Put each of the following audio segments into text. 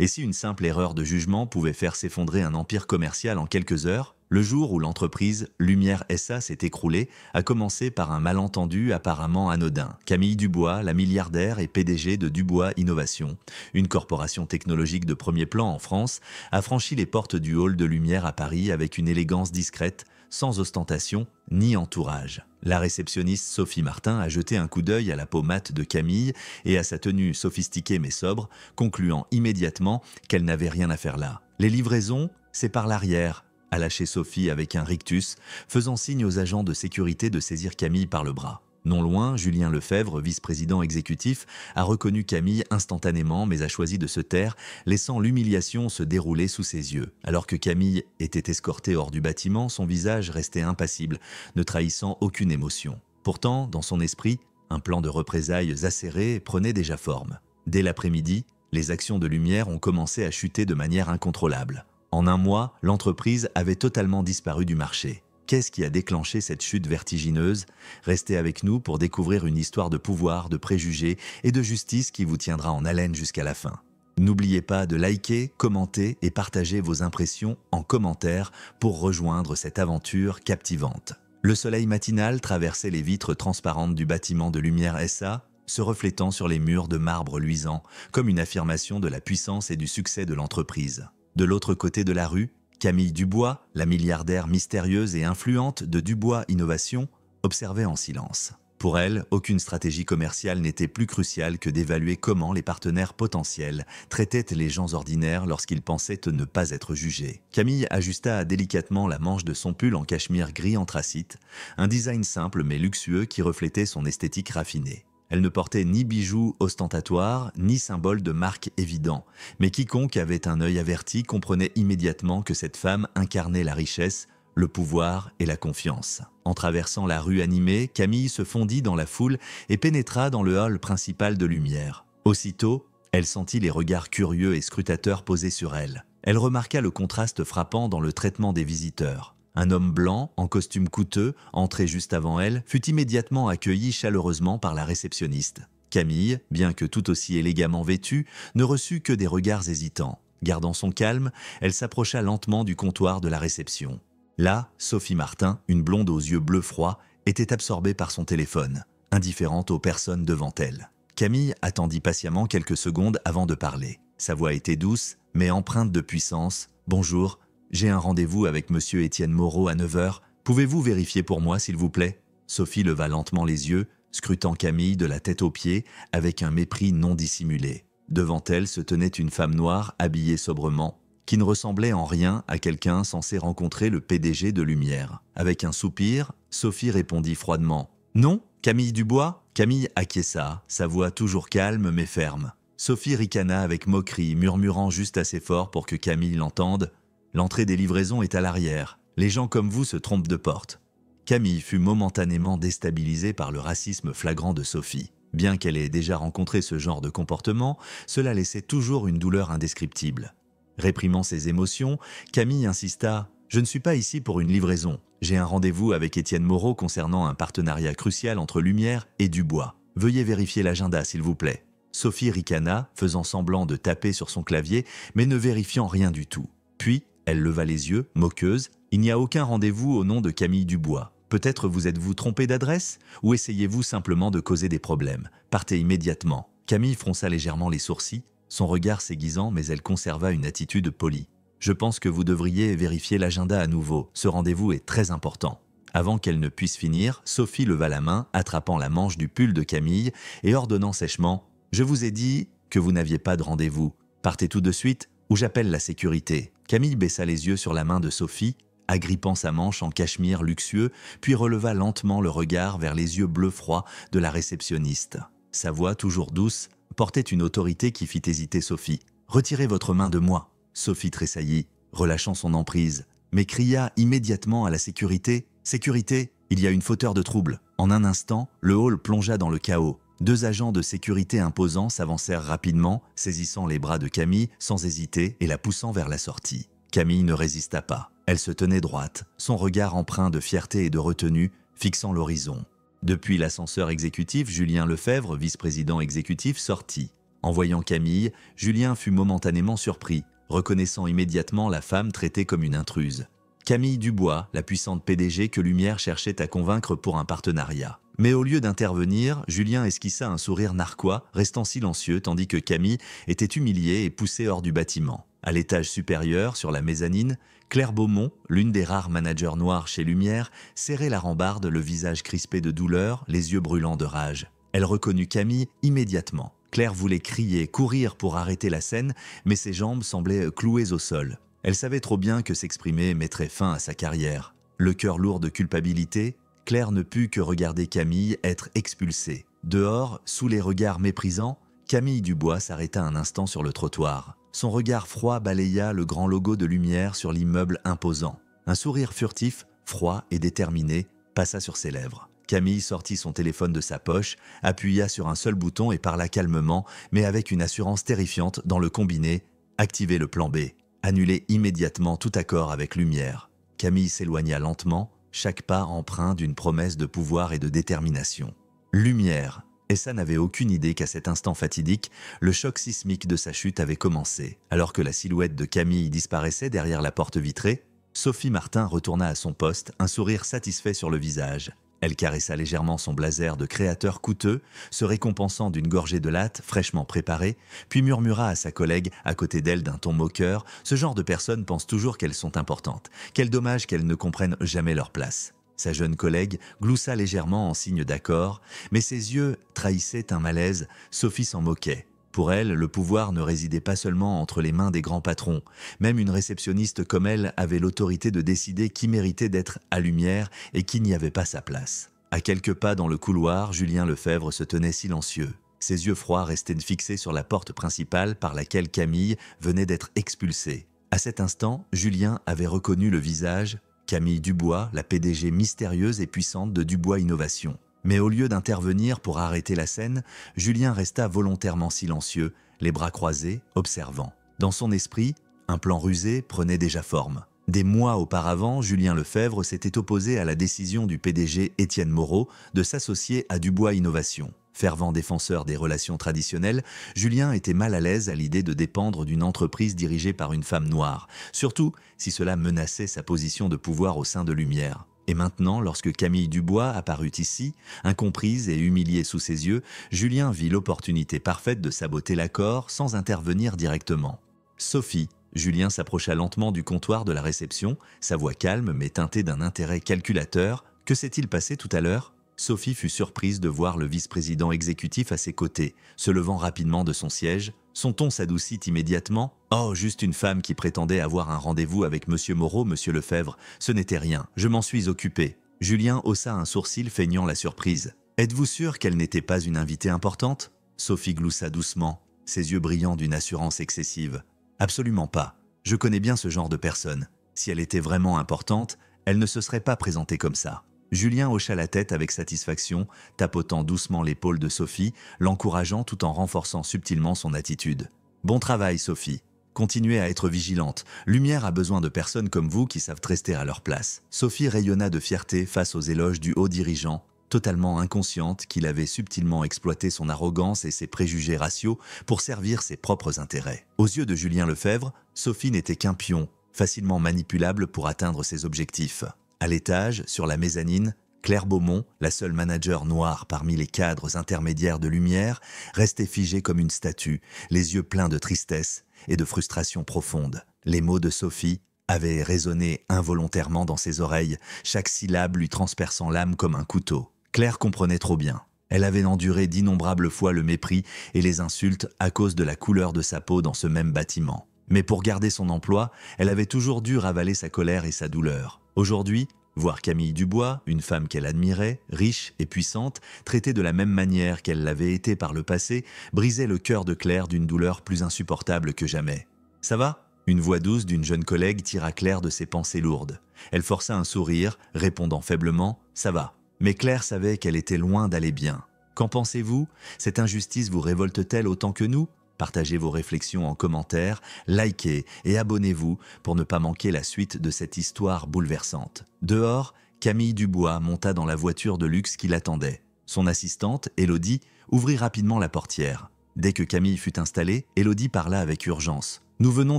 Et si une simple erreur de jugement pouvait faire s'effondrer un empire commercial en quelques heures, le jour où l'entreprise Lumière SA s'est écroulée a commencé par un malentendu apparemment anodin. Camille Dubois, la milliardaire et PDG de Dubois Innovation, une corporation technologique de premier plan en France, a franchi les portes du hall de Lumière à Paris avec une élégance discrète, sans ostentation ni entourage. La réceptionniste Sophie Martin a jeté un coup d'œil à la peau mate de Camille et à sa tenue sophistiquée mais sobre, concluant immédiatement qu'elle n'avait rien à faire là. Les livraisons, c'est par l'arrière, a lâché Sophie avec un rictus, faisant signe aux agents de sécurité de saisir Camille par le bras. Non loin, Julien Lefebvre, vice-président exécutif, a reconnu Camille instantanément mais a choisi de se taire, laissant l'humiliation se dérouler sous ses yeux. Alors que Camille était escortée hors du bâtiment, son visage restait impassible, ne trahissant aucune émotion. Pourtant, dans son esprit, un plan de représailles acéré prenait déjà forme. Dès l'après-midi, les actions de Lumière ont commencé à chuter de manière incontrôlable. En un mois, l'entreprise avait totalement disparu du marché. Qu'est-ce qui a déclenché cette chute vertigineuse? Restez avec nous pour découvrir une histoire de pouvoir, de préjugés et de justice qui vous tiendra en haleine jusqu'à la fin. N'oubliez pas de liker, commenter et partager vos impressions en commentaire pour rejoindre cette aventure captivante. Le soleil matinal traversait les vitres transparentes du bâtiment de Lumière SA, se reflétant sur les murs de marbre luisant, comme une affirmation de la puissance et du succès de l'entreprise. De l'autre côté de la rue, Camille Dubois, la milliardaire mystérieuse et influente de Dubois Innovation, observait en silence. Pour elle, aucune stratégie commerciale n'était plus cruciale que d'évaluer comment les partenaires potentiels traitaient les gens ordinaires lorsqu'ils pensaient ne pas être jugés. Camille ajusta délicatement la manche de son pull en cachemire gris anthracite, un design simple mais luxueux qui reflétait son esthétique raffinée. Elle ne portait ni bijoux ostentatoires, ni symbole de marque évident, mais quiconque avait un œil averti comprenait immédiatement que cette femme incarnait la richesse, le pouvoir et la confiance. En traversant la rue animée, Camille se fondit dans la foule et pénétra dans le hall principal de Lumière. Aussitôt, elle sentit les regards curieux et scrutateurs posés sur elle. Elle remarqua le contraste frappant dans le traitement des visiteurs. Un homme blanc, en costume coûteux, entré juste avant elle, fut immédiatement accueilli chaleureusement par la réceptionniste. Camille, bien que tout aussi élégamment vêtue, ne reçut que des regards hésitants. Gardant son calme, elle s'approcha lentement du comptoir de la réception. Là, Sophie Martin, une blonde aux yeux bleus froids, était absorbée par son téléphone, indifférente aux personnes devant elle. Camille attendit patiemment quelques secondes avant de parler. Sa voix était douce, mais empreinte de puissance. « Bonjour. J'ai un rendez-vous avec monsieur Étienne Moreau à 9 h. Pouvez-vous vérifier pour moi, s'il vous plaît ?» Sophie leva lentement les yeux, scrutant Camille de la tête aux pieds, avec un mépris non dissimulé. Devant elle se tenait une femme noire, habillée sobrement, qui ne ressemblait en rien à quelqu'un censé rencontrer le PDG de Lumière. Avec un soupir, Sophie répondit froidement « Non, Camille Dubois ?» Camille acquiesça, sa voix toujours calme mais ferme. Sophie ricana avec moquerie, murmurant juste assez fort pour que Camille l'entende. L'entrée des livraisons est à l'arrière. Les gens comme vous se trompent de porte. Camille fut momentanément déstabilisée par le racisme flagrant de Sophie. Bien qu'elle ait déjà rencontré ce genre de comportement, cela laissait toujours une douleur indescriptible. Réprimant ses émotions, Camille insista « Je ne suis pas ici pour une livraison. J'ai un rendez-vous avec Étienne Moreau concernant un partenariat crucial entre Lumière et Dubois. Veuillez vérifier l'agenda, s'il vous plaît. » Sophie ricana, faisant semblant de taper sur son clavier, mais ne vérifiant rien du tout. Puis, elle leva les yeux, moqueuse. « Il n'y a aucun rendez-vous au nom de Camille Dubois. Peut-être vous êtes-vous trompé d'adresse? Ou essayez-vous simplement de causer des problèmes? Partez immédiatement. » Camille fronça légèrement les sourcils, son regard s'aiguisant, mais elle conserva une attitude polie. « Je pense que vous devriez vérifier l'agenda à nouveau. Ce rendez-vous est très important. » Avant qu'elle ne puisse finir, Sophie leva la main, attrapant la manche du pull de Camille et ordonnant sèchement « Je vous ai dit que vous n'aviez pas de rendez-vous. Partez tout de suite ou j'appelle la sécurité. » Camille baissa les yeux sur la main de Sophie, agrippant sa manche en cachemire luxueux, puis releva lentement le regard vers les yeux bleus froids de la réceptionniste. Sa voix, toujours douce, portait une autorité qui fit hésiter Sophie. « Retirez votre main de moi !» Sophie tressaillit, relâchant son emprise, mais cria immédiatement à la sécurité « Sécurité, il y a une fauteur de trouble !» En un instant, le hall plongea dans le chaos. 2 agents de sécurité imposants s'avancèrent rapidement, saisissant les bras de Camille sans hésiter et la poussant vers la sortie. Camille ne résista pas. Elle se tenait droite, son regard empreint de fierté et de retenue, fixant l'horizon. Depuis l'ascenseur exécutif, Julien Lefebvre, vice-président exécutif, sortit. En voyant Camille, Julien fut momentanément surpris, reconnaissant immédiatement la femme traitée comme une intruse. Camille Dubois, la puissante PDG que Lumière cherchait à convaincre pour un partenariat. Mais au lieu d'intervenir, Julien esquissa un sourire narquois, restant silencieux tandis que Camille était humiliée et poussée hors du bâtiment. À l'étage supérieur, sur la mezzanine, Claire Beaumont, l'une des rares managers noirs chez Lumière, serrait la rambarde, le visage crispé de douleur, les yeux brûlants de rage. Elle reconnut Camille immédiatement. Claire voulait crier, courir pour arrêter la scène, mais ses jambes semblaient clouées au sol. Elle savait trop bien que s'exprimer mettrait fin à sa carrière. Le cœur lourd de culpabilité, Claire ne put que regarder Camille être expulsée. Dehors, sous les regards méprisants, Camille Dubois s'arrêta un instant sur le trottoir. Son regard froid balaya le grand logo de Lumière sur l'immeuble imposant. Un sourire furtif, froid et déterminé, passa sur ses lèvres. Camille sortit son téléphone de sa poche, appuya sur un seul bouton et parla calmement, mais avec une assurance terrifiante dans le combiné « Activez le plan B ». Annuler immédiatement tout accord avec Lumière. Camille s'éloigna lentement, chaque pas empreint d'une promesse de pouvoir et de détermination. Lumière. Essa n'avait aucune idée qu'à cet instant fatidique, le choc sismique de sa chute avait commencé. Alors que la silhouette de Camille disparaissait derrière la porte vitrée, Sophie Martin retourna à son poste, un sourire satisfait sur le visage. Elle caressa légèrement son blazer de créateur coûteux, se récompensant d'une gorgée de latte fraîchement préparée, puis murmura à sa collègue, à côté d'elle d'un ton moqueur, « Ce genre de personnes pensent toujours qu'elles sont importantes. Quel dommage qu'elles ne comprennent jamais leur place. » Sa jeune collègue gloussa légèrement en signe d'accord, mais ses yeux trahissaient un malaise. Sophie s'en moquait. Pour elle, le pouvoir ne résidait pas seulement entre les mains des grands patrons. Même une réceptionniste comme elle avait l'autorité de décider qui méritait d'être à Lumière et qui n'y avait pas sa place. À quelques pas dans le couloir, Julien Lefebvre se tenait silencieux. Ses yeux froids restaient fixés sur la porte principale par laquelle Camille venait d'être expulsée. À cet instant, Julien avait reconnu le visage, Camille Dubois, la PDG mystérieuse et puissante de Dubois Innovation. Mais au lieu d'intervenir pour arrêter la scène, Julien resta volontairement silencieux, les bras croisés, observant. Dans son esprit, un plan rusé prenait déjà forme. Des mois auparavant, Julien Lefebvre s'était opposé à la décision du PDG Étienne Moreau de s'associer à Dubois Innovation. Fervent défenseur des relations traditionnelles, Julien était mal à l'aise à l'idée de dépendre d'une entreprise dirigée par une femme noire, surtout si cela menaçait sa position de pouvoir au sein de Lumière. Et maintenant, lorsque Camille Dubois apparut ici, incomprise et humiliée sous ses yeux, Julien vit l'opportunité parfaite de saboter l'accord sans intervenir directement. « Sophie !» Julien s'approcha lentement du comptoir de la réception, sa voix calme mais teintée d'un intérêt calculateur. « Que s'est-il passé tout à l'heure ?» Sophie fut surprise de voir le vice-président exécutif à ses côtés, se levant rapidement de son siège. Son ton s'adoucit immédiatement. « Oh, juste une femme qui prétendait avoir un rendez-vous avec Monsieur Moreau, Monsieur Lefebvre. Ce n'était rien, je m'en suis occupé. » Julien haussa un sourcil feignant la surprise. « Êtes-vous sûr qu'elle n'était pas une invitée importante ?» Sophie gloussa doucement, ses yeux brillants d'une assurance excessive. « Absolument pas. Je connais bien ce genre de personne. Si elle était vraiment importante, elle ne se serait pas présentée comme ça. » Julien hocha la tête avec satisfaction, tapotant doucement l'épaule de Sophie, l'encourageant tout en renforçant subtilement son attitude. « Bon travail, Sophie. Continuez à être vigilante. Lumière a besoin de personnes comme vous qui savent rester à leur place. » Sophie rayonna de fierté face aux éloges du haut dirigeant, totalement inconsciente qu'il avait subtilement exploité son arrogance et ses préjugés raciaux pour servir ses propres intérêts. Aux yeux de Julien Lefebvre, Sophie n'était qu'un pion, facilement manipulable pour atteindre ses objectifs. À l'étage, sur la mezzanine, Claire Beaumont, la seule manager noire parmi les cadres intermédiaires de Lumière, restait figée comme une statue, les yeux pleins de tristesse et de frustration profonde. Les mots de Sophie avaient résonné involontairement dans ses oreilles, chaque syllabe lui transperçant l'âme comme un couteau. Claire comprenait trop bien. Elle avait enduré d'innombrables fois le mépris et les insultes à cause de la couleur de sa peau dans ce même bâtiment. Mais pour garder son emploi, elle avait toujours dû ravaler sa colère et sa douleur. Aujourd'hui, voir Camille Dubois, une femme qu'elle admirait, riche et puissante, traitée de la même manière qu'elle l'avait été par le passé, brisait le cœur de Claire d'une douleur plus insupportable que jamais. « Ça va ?» Une voix douce d'une jeune collègue tira Claire de ses pensées lourdes. Elle força un sourire, répondant faiblement « Ça va ». Mais Claire savait qu'elle était loin d'aller bien. « Qu'en pensez-vous ? Cette injustice vous révolte-t-elle autant que nous ? Partagez vos réflexions en commentaire, likez et abonnez-vous pour ne pas manquer la suite de cette histoire bouleversante. Dehors, Camille Dubois monta dans la voiture de luxe qui l'attendait. Son assistante, Élodie, ouvrit rapidement la portière. Dès que Camille fut installée, Élodie parla avec urgence. « Nous venons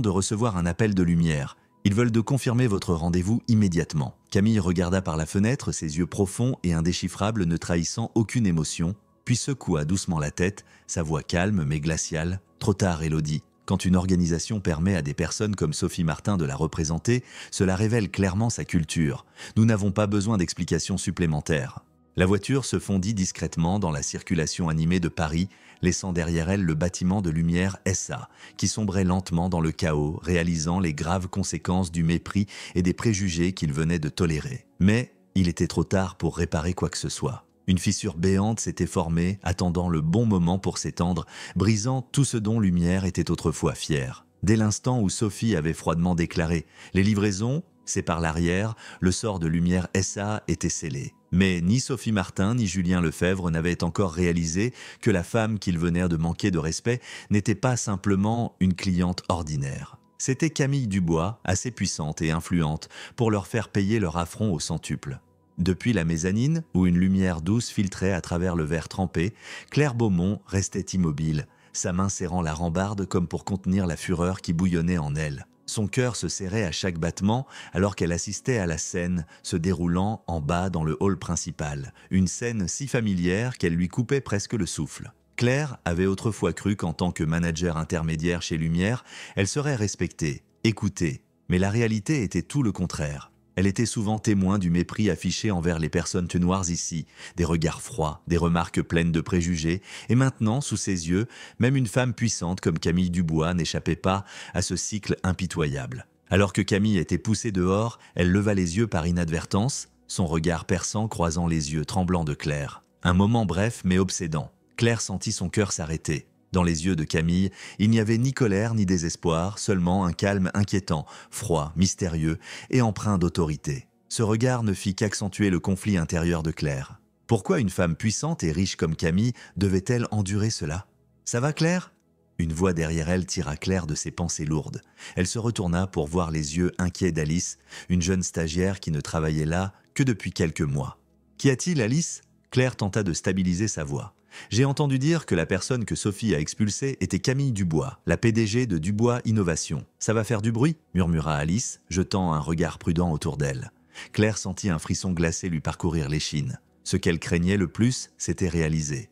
de recevoir un appel de lumière. Ils veulent de confirmer votre rendez-vous immédiatement. » Camille regarda par la fenêtre, ses yeux profonds et indéchiffrables ne trahissant aucune émotion, puis secoua doucement la tête, sa voix calme mais glaciale. « Trop tard, Élodie. Quand une organisation permet à des personnes comme Sophie Martin de la représenter, cela révèle clairement sa culture. Nous n'avons pas besoin d'explications supplémentaires. » La voiture se fondit discrètement dans la circulation animée de Paris, laissant derrière elle le bâtiment de Lumière SA, qui sombrait lentement dans le chaos, réalisant les graves conséquences du mépris et des préjugés qu'il venait de tolérer. Mais il était trop tard pour réparer quoi que ce soit. Une fissure béante s'était formée, attendant le bon moment pour s'étendre, brisant tout ce dont Lumière était autrefois fière. Dès l'instant où Sophie avait froidement déclaré « Les livraisons, c'est par l'arrière », le sort de Lumière SA était scellé. Mais ni Sophie Martin ni Julien Lefebvre n'avaient encore réalisé que la femme qu'ils venaient de manquer de respect n'était pas simplement une cliente ordinaire. C'était Camille Dubois, assez puissante et influente, pour leur faire payer leur affront au centuple. Depuis la mezzanine, où une lumière douce filtrait à travers le verre trempé, Claire Beaumont restait immobile, sa main serrant la rambarde comme pour contenir la fureur qui bouillonnait en elle. Son cœur se serrait à chaque battement alors qu'elle assistait à la scène se déroulant en bas dans le hall principal, une scène si familière qu'elle lui coupait presque le souffle. Claire avait autrefois cru qu'en tant que manager intermédiaire chez Lumière, elle serait respectée, écoutée, mais la réalité était tout le contraire. Elle était souvent témoin du mépris affiché envers les personnes noires ici, des regards froids, des remarques pleines de préjugés, et maintenant, sous ses yeux, même une femme puissante comme Camille Dubois n'échappait pas à ce cycle impitoyable. Alors que Camille était poussée dehors, elle leva les yeux par inadvertance, son regard perçant croisant les yeux tremblants de Claire. Un moment bref mais obsédant. Claire sentit son cœur s'arrêter. Dans les yeux de Camille, il n'y avait ni colère ni désespoir, seulement un calme inquiétant, froid, mystérieux et empreint d'autorité. Ce regard ne fit qu'accentuer le conflit intérieur de Claire. Pourquoi une femme puissante et riche comme Camille devait-elle endurer cela ? « Ça va, Claire ?» Une voix derrière elle tira Claire de ses pensées lourdes. Elle se retourna pour voir les yeux inquiets d'Alice, une jeune stagiaire qui ne travaillait là que depuis quelques mois. « Qu'y a-t-il, Alice ?» Claire tenta de stabiliser sa voix. « J'ai entendu dire que la personne que Sophie a expulsée était Camille Dubois, la PDG de Dubois Innovation. Ça va faire du bruit ?» murmura Alice, jetant un regard prudent autour d'elle. Claire sentit un frisson glacé lui parcourir l'échine. Ce qu'elle craignait le plus s'était réalisé.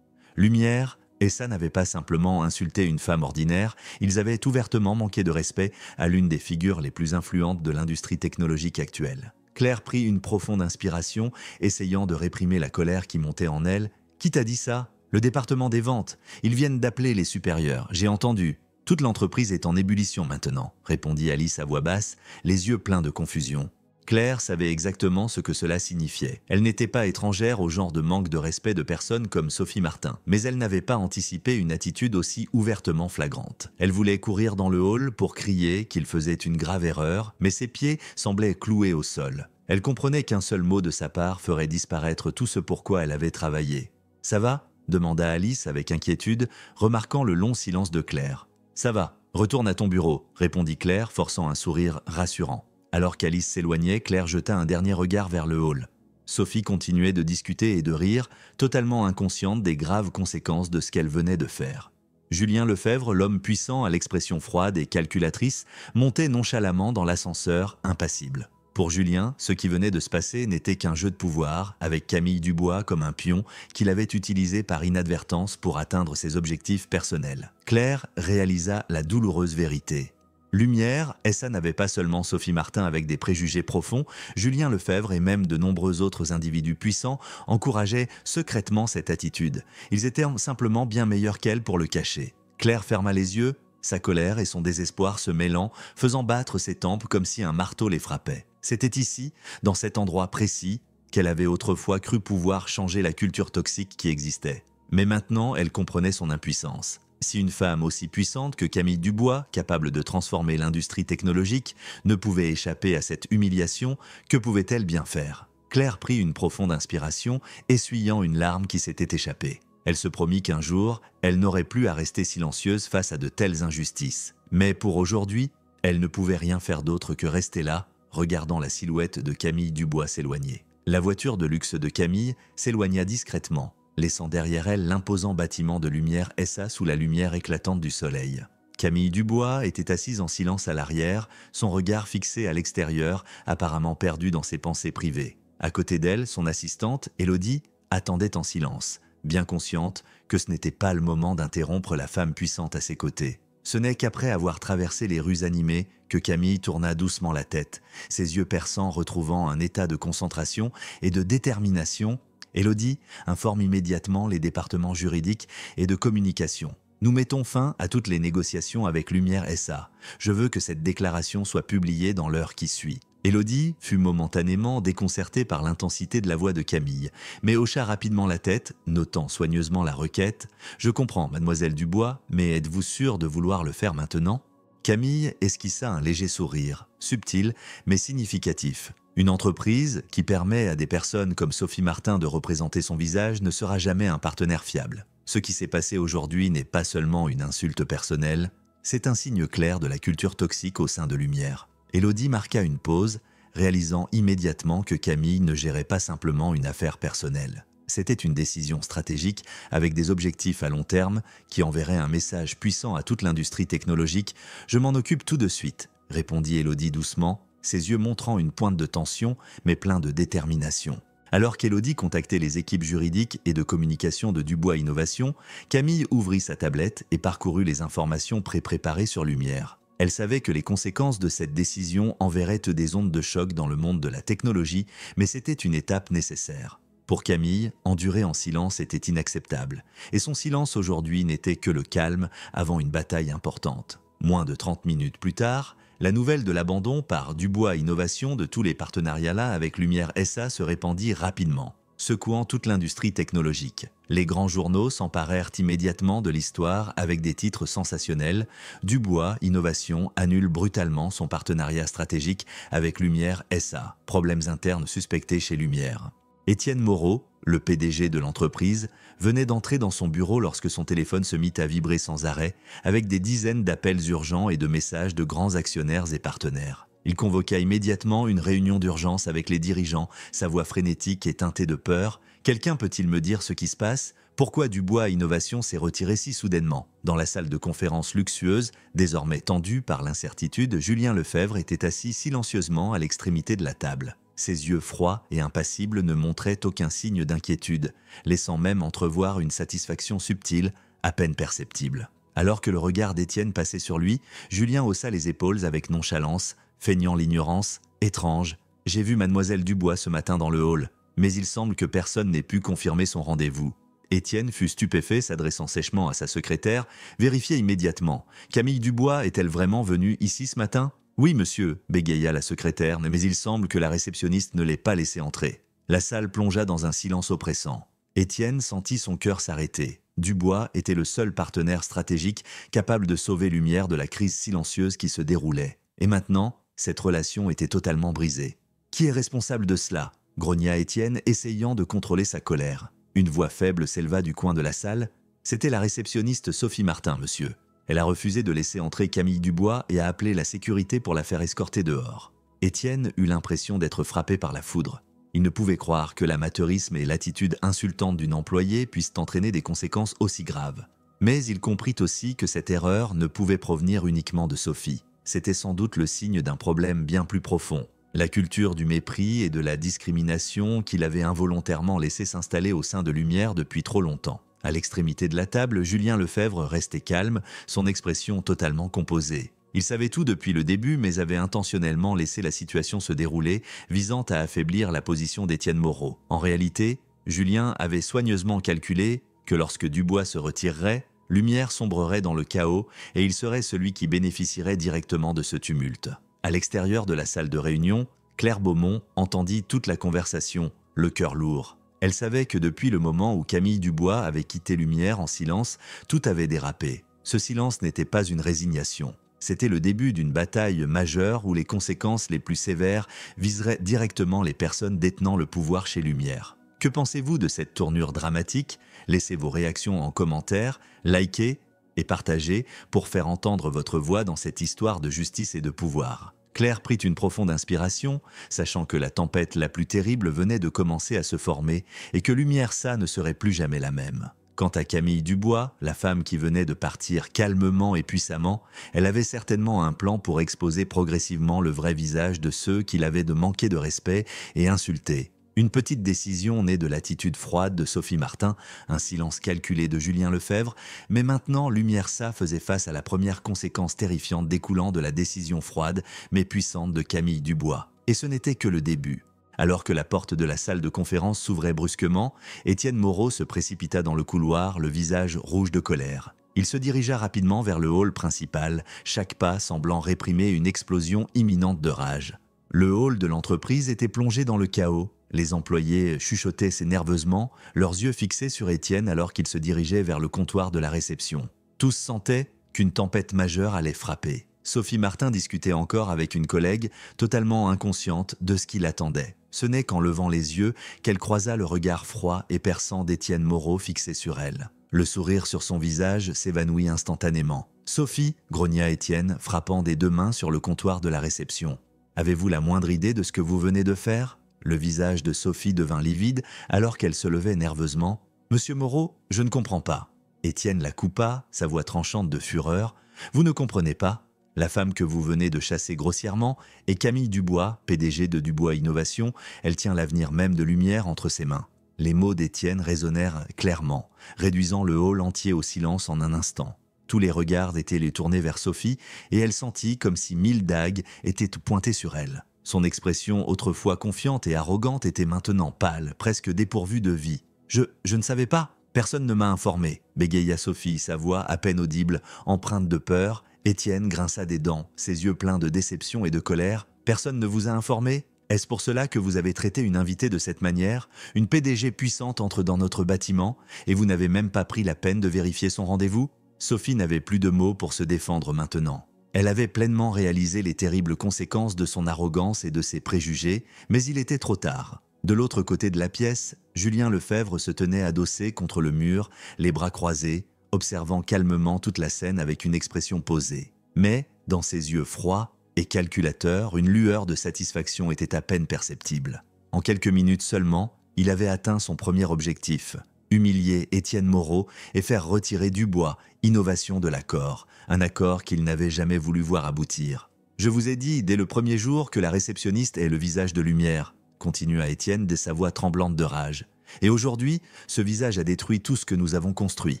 Lumière, et ça n'avait pas simplement insulté une femme ordinaire, ils avaient ouvertement manqué de respect à l'une des figures les plus influentes de l'industrie technologique actuelle. Claire prit une profonde inspiration, essayant de réprimer la colère qui montait en elle. « Qui t'a dit ça ? » « Le département des ventes. Ils viennent d'appeler les supérieurs. J'ai entendu. Toute l'entreprise est en ébullition maintenant, » répondit Alice à voix basse, les yeux pleins de confusion. Claire savait exactement ce que cela signifiait. Elle n'était pas étrangère au genre de manque de respect de personnes comme Sophie Martin, mais elle n'avait pas anticipé une attitude aussi ouvertement flagrante. Elle voulait courir dans le hall pour crier qu'il faisait une grave erreur, mais ses pieds semblaient cloués au sol. Elle comprenait qu'un seul mot de sa part ferait disparaître tout ce pourquoi elle avait travaillé. « Ça va ?» demanda Alice avec inquiétude, remarquant le long silence de Claire. « Ça va, retourne à ton bureau », répondit Claire, forçant un sourire rassurant. Alors qu'Alice s'éloignait, Claire jeta un dernier regard vers le hall. Sophie continuait de discuter et de rire, totalement inconsciente des graves conséquences de ce qu'elle venait de faire. Julien Lefebvre, l'homme puissant à l'expression froide et calculatrice, montait nonchalamment dans l'ascenseur, impassible. Pour Julien, ce qui venait de se passer n'était qu'un jeu de pouvoir, avec Camille Dubois comme un pion qu'il avait utilisé par inadvertance pour atteindre ses objectifs personnels. Claire réalisa la douloureuse vérité. Lumière, SA n'avait pas seulement Sophie Martin avec des préjugés profonds, Julien Lefebvre et même de nombreux autres individus puissants encourageaient secrètement cette attitude. Ils étaient simplement bien meilleurs qu'elle pour le cacher. Claire ferma les yeux, sa colère et son désespoir se mêlant, faisant battre ses tempes comme si un marteau les frappait. C'était ici, dans cet endroit précis, qu'elle avait autrefois cru pouvoir changer la culture toxique qui existait. Mais maintenant, elle comprenait son impuissance. Si une femme aussi puissante que Camille Dubois, capable de transformer l'industrie technologique, ne pouvait échapper à cette humiliation, que pouvait-elle bien faire ? Claire prit une profonde inspiration, essuyant une larme qui s'était échappée. Elle se promit qu'un jour, elle n'aurait plus à rester silencieuse face à de telles injustices. Mais pour aujourd'hui, elle ne pouvait rien faire d'autre que rester là, regardant la silhouette de Camille Dubois s'éloigner. La voiture de luxe de Camille s'éloigna discrètement. laissant derrière elle l'imposant bâtiment de Lumière SA sous la lumière éclatante du soleil. Camille Dubois était assise en silence à l'arrière, son regard fixé à l'extérieur, apparemment perdu dans ses pensées privées. À côté d'elle, son assistante, Élodie, attendait en silence, bien consciente que ce n'était pas le moment d'interrompre la femme puissante à ses côtés. Ce n'est qu'après avoir traversé les rues animées que Camille tourna doucement la tête, ses yeux perçants retrouvant un état de concentration et de détermination. Élodie informe immédiatement les départements juridiques et de communication. Nous mettons fin à toutes les négociations avec Lumière SA. Je veux que cette déclaration soit publiée dans l'heure qui suit. Élodie fut momentanément déconcertée par l'intensité de la voix de Camille, mais hocha rapidement la tête, notant soigneusement la requête. « Je comprends, mademoiselle Dubois, mais êtes-vous sûre de vouloir le faire maintenant ?» Camille esquissa un léger sourire, subtil mais significatif. Une entreprise qui permet à des personnes comme Sophie Martin de représenter son visage ne sera jamais un partenaire fiable. Ce qui s'est passé aujourd'hui n'est pas seulement une insulte personnelle, c'est un signe clair de la culture toxique au sein de Lumière. Élodie marqua une pause, réalisant immédiatement que Camille ne gérait pas simplement une affaire personnelle. C'était une décision stratégique avec des objectifs à long terme qui enverrait un message puissant à toute l'industrie technologique. « Je m'en occupe tout de suite », répondit Élodie doucement, ses yeux montrant une pointe de tension mais plein de détermination. Alors qu'Élodie contactait les équipes juridiques et de communication de Dubois Innovation, Camille ouvrit sa tablette et parcourut les informations pré-préparées sur Lumière. Elle savait que les conséquences de cette décision enverraient des ondes de choc dans le monde de la technologie, mais c'était une étape nécessaire. Pour Camille, endurer en silence était inacceptable, et son silence aujourd'hui n'était que le calme avant une bataille importante. Moins de 30 minutes plus tard, la nouvelle de l'abandon par Dubois Innovation de tous les partenariats avec Lumière SA se répandit rapidement, secouant toute l'industrie technologique. Les grands journaux s'emparèrent immédiatement de l'histoire avec des titres sensationnels. Dubois Innovation annule brutalement son partenariat stratégique avec Lumière SA. Problèmes internes suspectés chez Lumière. Étienne Moreau, le PDG de l'entreprise, venait d'entrer dans son bureau lorsque son téléphone se mit à vibrer sans arrêt, avec des dizaines d'appels urgents et de messages de grands actionnaires et partenaires. Il convoqua immédiatement une réunion d'urgence avec les dirigeants, sa voix frénétique et teintée de peur. « Quelqu'un peut-il me dire ce qui se passe ? Pourquoi Dubois Innovation s'est retiré si soudainement ?» Dans la salle de conférence luxueuse, désormais tendue par l'incertitude, Julien Lefebvre était assis silencieusement à l'extrémité de la table. Ses yeux froids et impassibles ne montraient aucun signe d'inquiétude, laissant même entrevoir une satisfaction subtile, à peine perceptible. Alors que le regard d'Étienne passait sur lui, Julien haussa les épaules avec nonchalance, feignant l'ignorance. « Étrange, j'ai vu mademoiselle Dubois ce matin dans le hall, mais il semble que personne n'ait pu confirmer son rendez-vous. » Étienne fut stupéfait, s'adressant sèchement à sa secrétaire. « Vérifiez immédiatement. Camille Dubois est-elle vraiment venue ici ce matin ?» « Oui, monsieur, » bégaya la secrétaire, mais il semble que la réceptionniste ne l'ait pas laissé entrer. La salle plongea dans un silence oppressant. Étienne sentit son cœur s'arrêter. Dubois était le seul partenaire stratégique capable de sauver Lumière de la crise silencieuse qui se déroulait. Et maintenant, cette relation était totalement brisée. « Qui est responsable de cela ?» grogna Étienne, essayant de contrôler sa colère. Une voix faible s'éleva du coin de la salle. « C'était la réceptionniste Sophie Martin, monsieur. Elle a refusé de laisser entrer Camille Dubois et a appelé la sécurité pour la faire escorter dehors. » Étienne eut l'impression d'être frappé par la foudre. Il ne pouvait croire que l'amateurisme et l'attitude insultante d'une employée puissent entraîner des conséquences aussi graves. Mais il comprit aussi que cette erreur ne pouvait provenir uniquement de Sophie. C'était sans doute le signe d'un problème bien plus profond. La culture du mépris et de la discrimination qu'il avait involontairement laissé s'installer au sein de Lumière depuis trop longtemps. À l'extrémité de la table, Julien Lefebvre restait calme, son expression totalement composée. Il savait tout depuis le début, mais avait intentionnellement laissé la situation se dérouler, visant à affaiblir la position d'Étienne Moreau. En réalité, Julien avait soigneusement calculé que lorsque Dubois se retirerait, Lumière sombrerait dans le chaos et il serait celui qui bénéficierait directement de ce tumulte. À l'extérieur de la salle de réunion, Claire Beaumont entendit toute la conversation, le cœur lourd. Elle savait que depuis le moment où Camille Dubois avait quitté Lumière en silence, tout avait dérapé. Ce silence n'était pas une résignation. C'était le début d'une bataille majeure où les conséquences les plus sévères viseraient directement les personnes détenant le pouvoir chez Lumière. Que pensez-vous de cette tournure dramatique ? Laissez vos réactions en commentaire, likez et partagez pour faire entendre votre voix dans cette histoire de justice et de pouvoir. Claire prit une profonde inspiration, sachant que la tempête la plus terrible venait de commencer à se former et que Lumière Ça ne serait plus jamais la même. Quant à Camille Dubois, la femme qui venait de partir calmement et puissamment, elle avait certainement un plan pour exposer progressivement le vrai visage de ceux qui l'avaient de manquer de respect et insulter. Une petite décision née de l'attitude froide de Sophie Martin, un silence calculé de Julien Lefebvre, mais maintenant Lumière Ça faisait face à la première conséquence terrifiante découlant de la décision froide mais puissante de Camille Dubois. Et ce n'était que le début. Alors que la porte de la salle de conférence s'ouvrait brusquement, Étienne Moreau se précipita dans le couloir, le visage rouge de colère. Il se dirigea rapidement vers le hall principal, chaque pas semblant réprimer une explosion imminente de rage. Le hall de l'entreprise était plongé dans le chaos. Les employés chuchotaient nerveusement, leurs yeux fixés sur Étienne alors qu'il se dirigeait vers le comptoir de la réception. Tous sentaient qu'une tempête majeure allait frapper. Sophie Martin discutait encore avec une collègue, totalement inconsciente de ce qui l'attendait. Ce n'est qu'en levant les yeux qu'elle croisa le regard froid et perçant d'Étienne Moreau fixé sur elle. Le sourire sur son visage s'évanouit instantanément. « Sophie » grogna Étienne, frappant des deux mains sur le comptoir de la réception. « Avez-vous la moindre idée de ce que vous venez de faire ?» Le visage de Sophie devint livide alors qu'elle se levait nerveusement. « Monsieur Moreau, je ne comprends pas. » Étienne la coupa, sa voix tranchante de fureur. « Vous ne comprenez pas ? La femme que vous venez de chasser grossièrement est Camille Dubois, PDG de Dubois Innovation. Elle tient l'avenir même de Lumière entre ses mains. » Les mots d'Étienne résonnèrent clairement, réduisant le hall entier au silence en un instant. Tous les regards étaient les tournés vers Sophie et elle sentit comme si 1000 dagues étaient pointées sur elle. Son expression autrefois confiante et arrogante était maintenant pâle, presque dépourvue de vie. « Je ne savais pas, personne ne m'a informé », bégaya Sophie, sa voix à peine audible, empreinte de peur. Étienne grinça des dents, ses yeux pleins de déception et de colère. « Personne ne vous a informé ? Est-ce pour cela que vous avez traité une invitée de cette manière ? Une PDG puissante entre dans notre bâtiment et vous n'avez même pas pris la peine de vérifier son rendez-vous ?» Sophie n'avait plus de mots pour se défendre maintenant. Elle avait pleinement réalisé les terribles conséquences de son arrogance et de ses préjugés, mais il était trop tard. De l'autre côté de la pièce, Julien Lefebvre se tenait adossé contre le mur, les bras croisés, observant calmement toute la scène avec une expression posée. Mais, dans ses yeux froids et calculateurs, une lueur de satisfaction était à peine perceptible. En quelques minutes seulement, il avait atteint son premier objectif, humilier Étienne Moreau et faire retirer Dubois Innovation de l'accord, un accord qu'il n'avait jamais voulu voir aboutir. « Je vous ai dit dès le premier jour que la réceptionniste est le visage de Lumière », continua Étienne de sa voix tremblante de rage. « Et aujourd'hui, ce visage a détruit tout ce que nous avons construit. »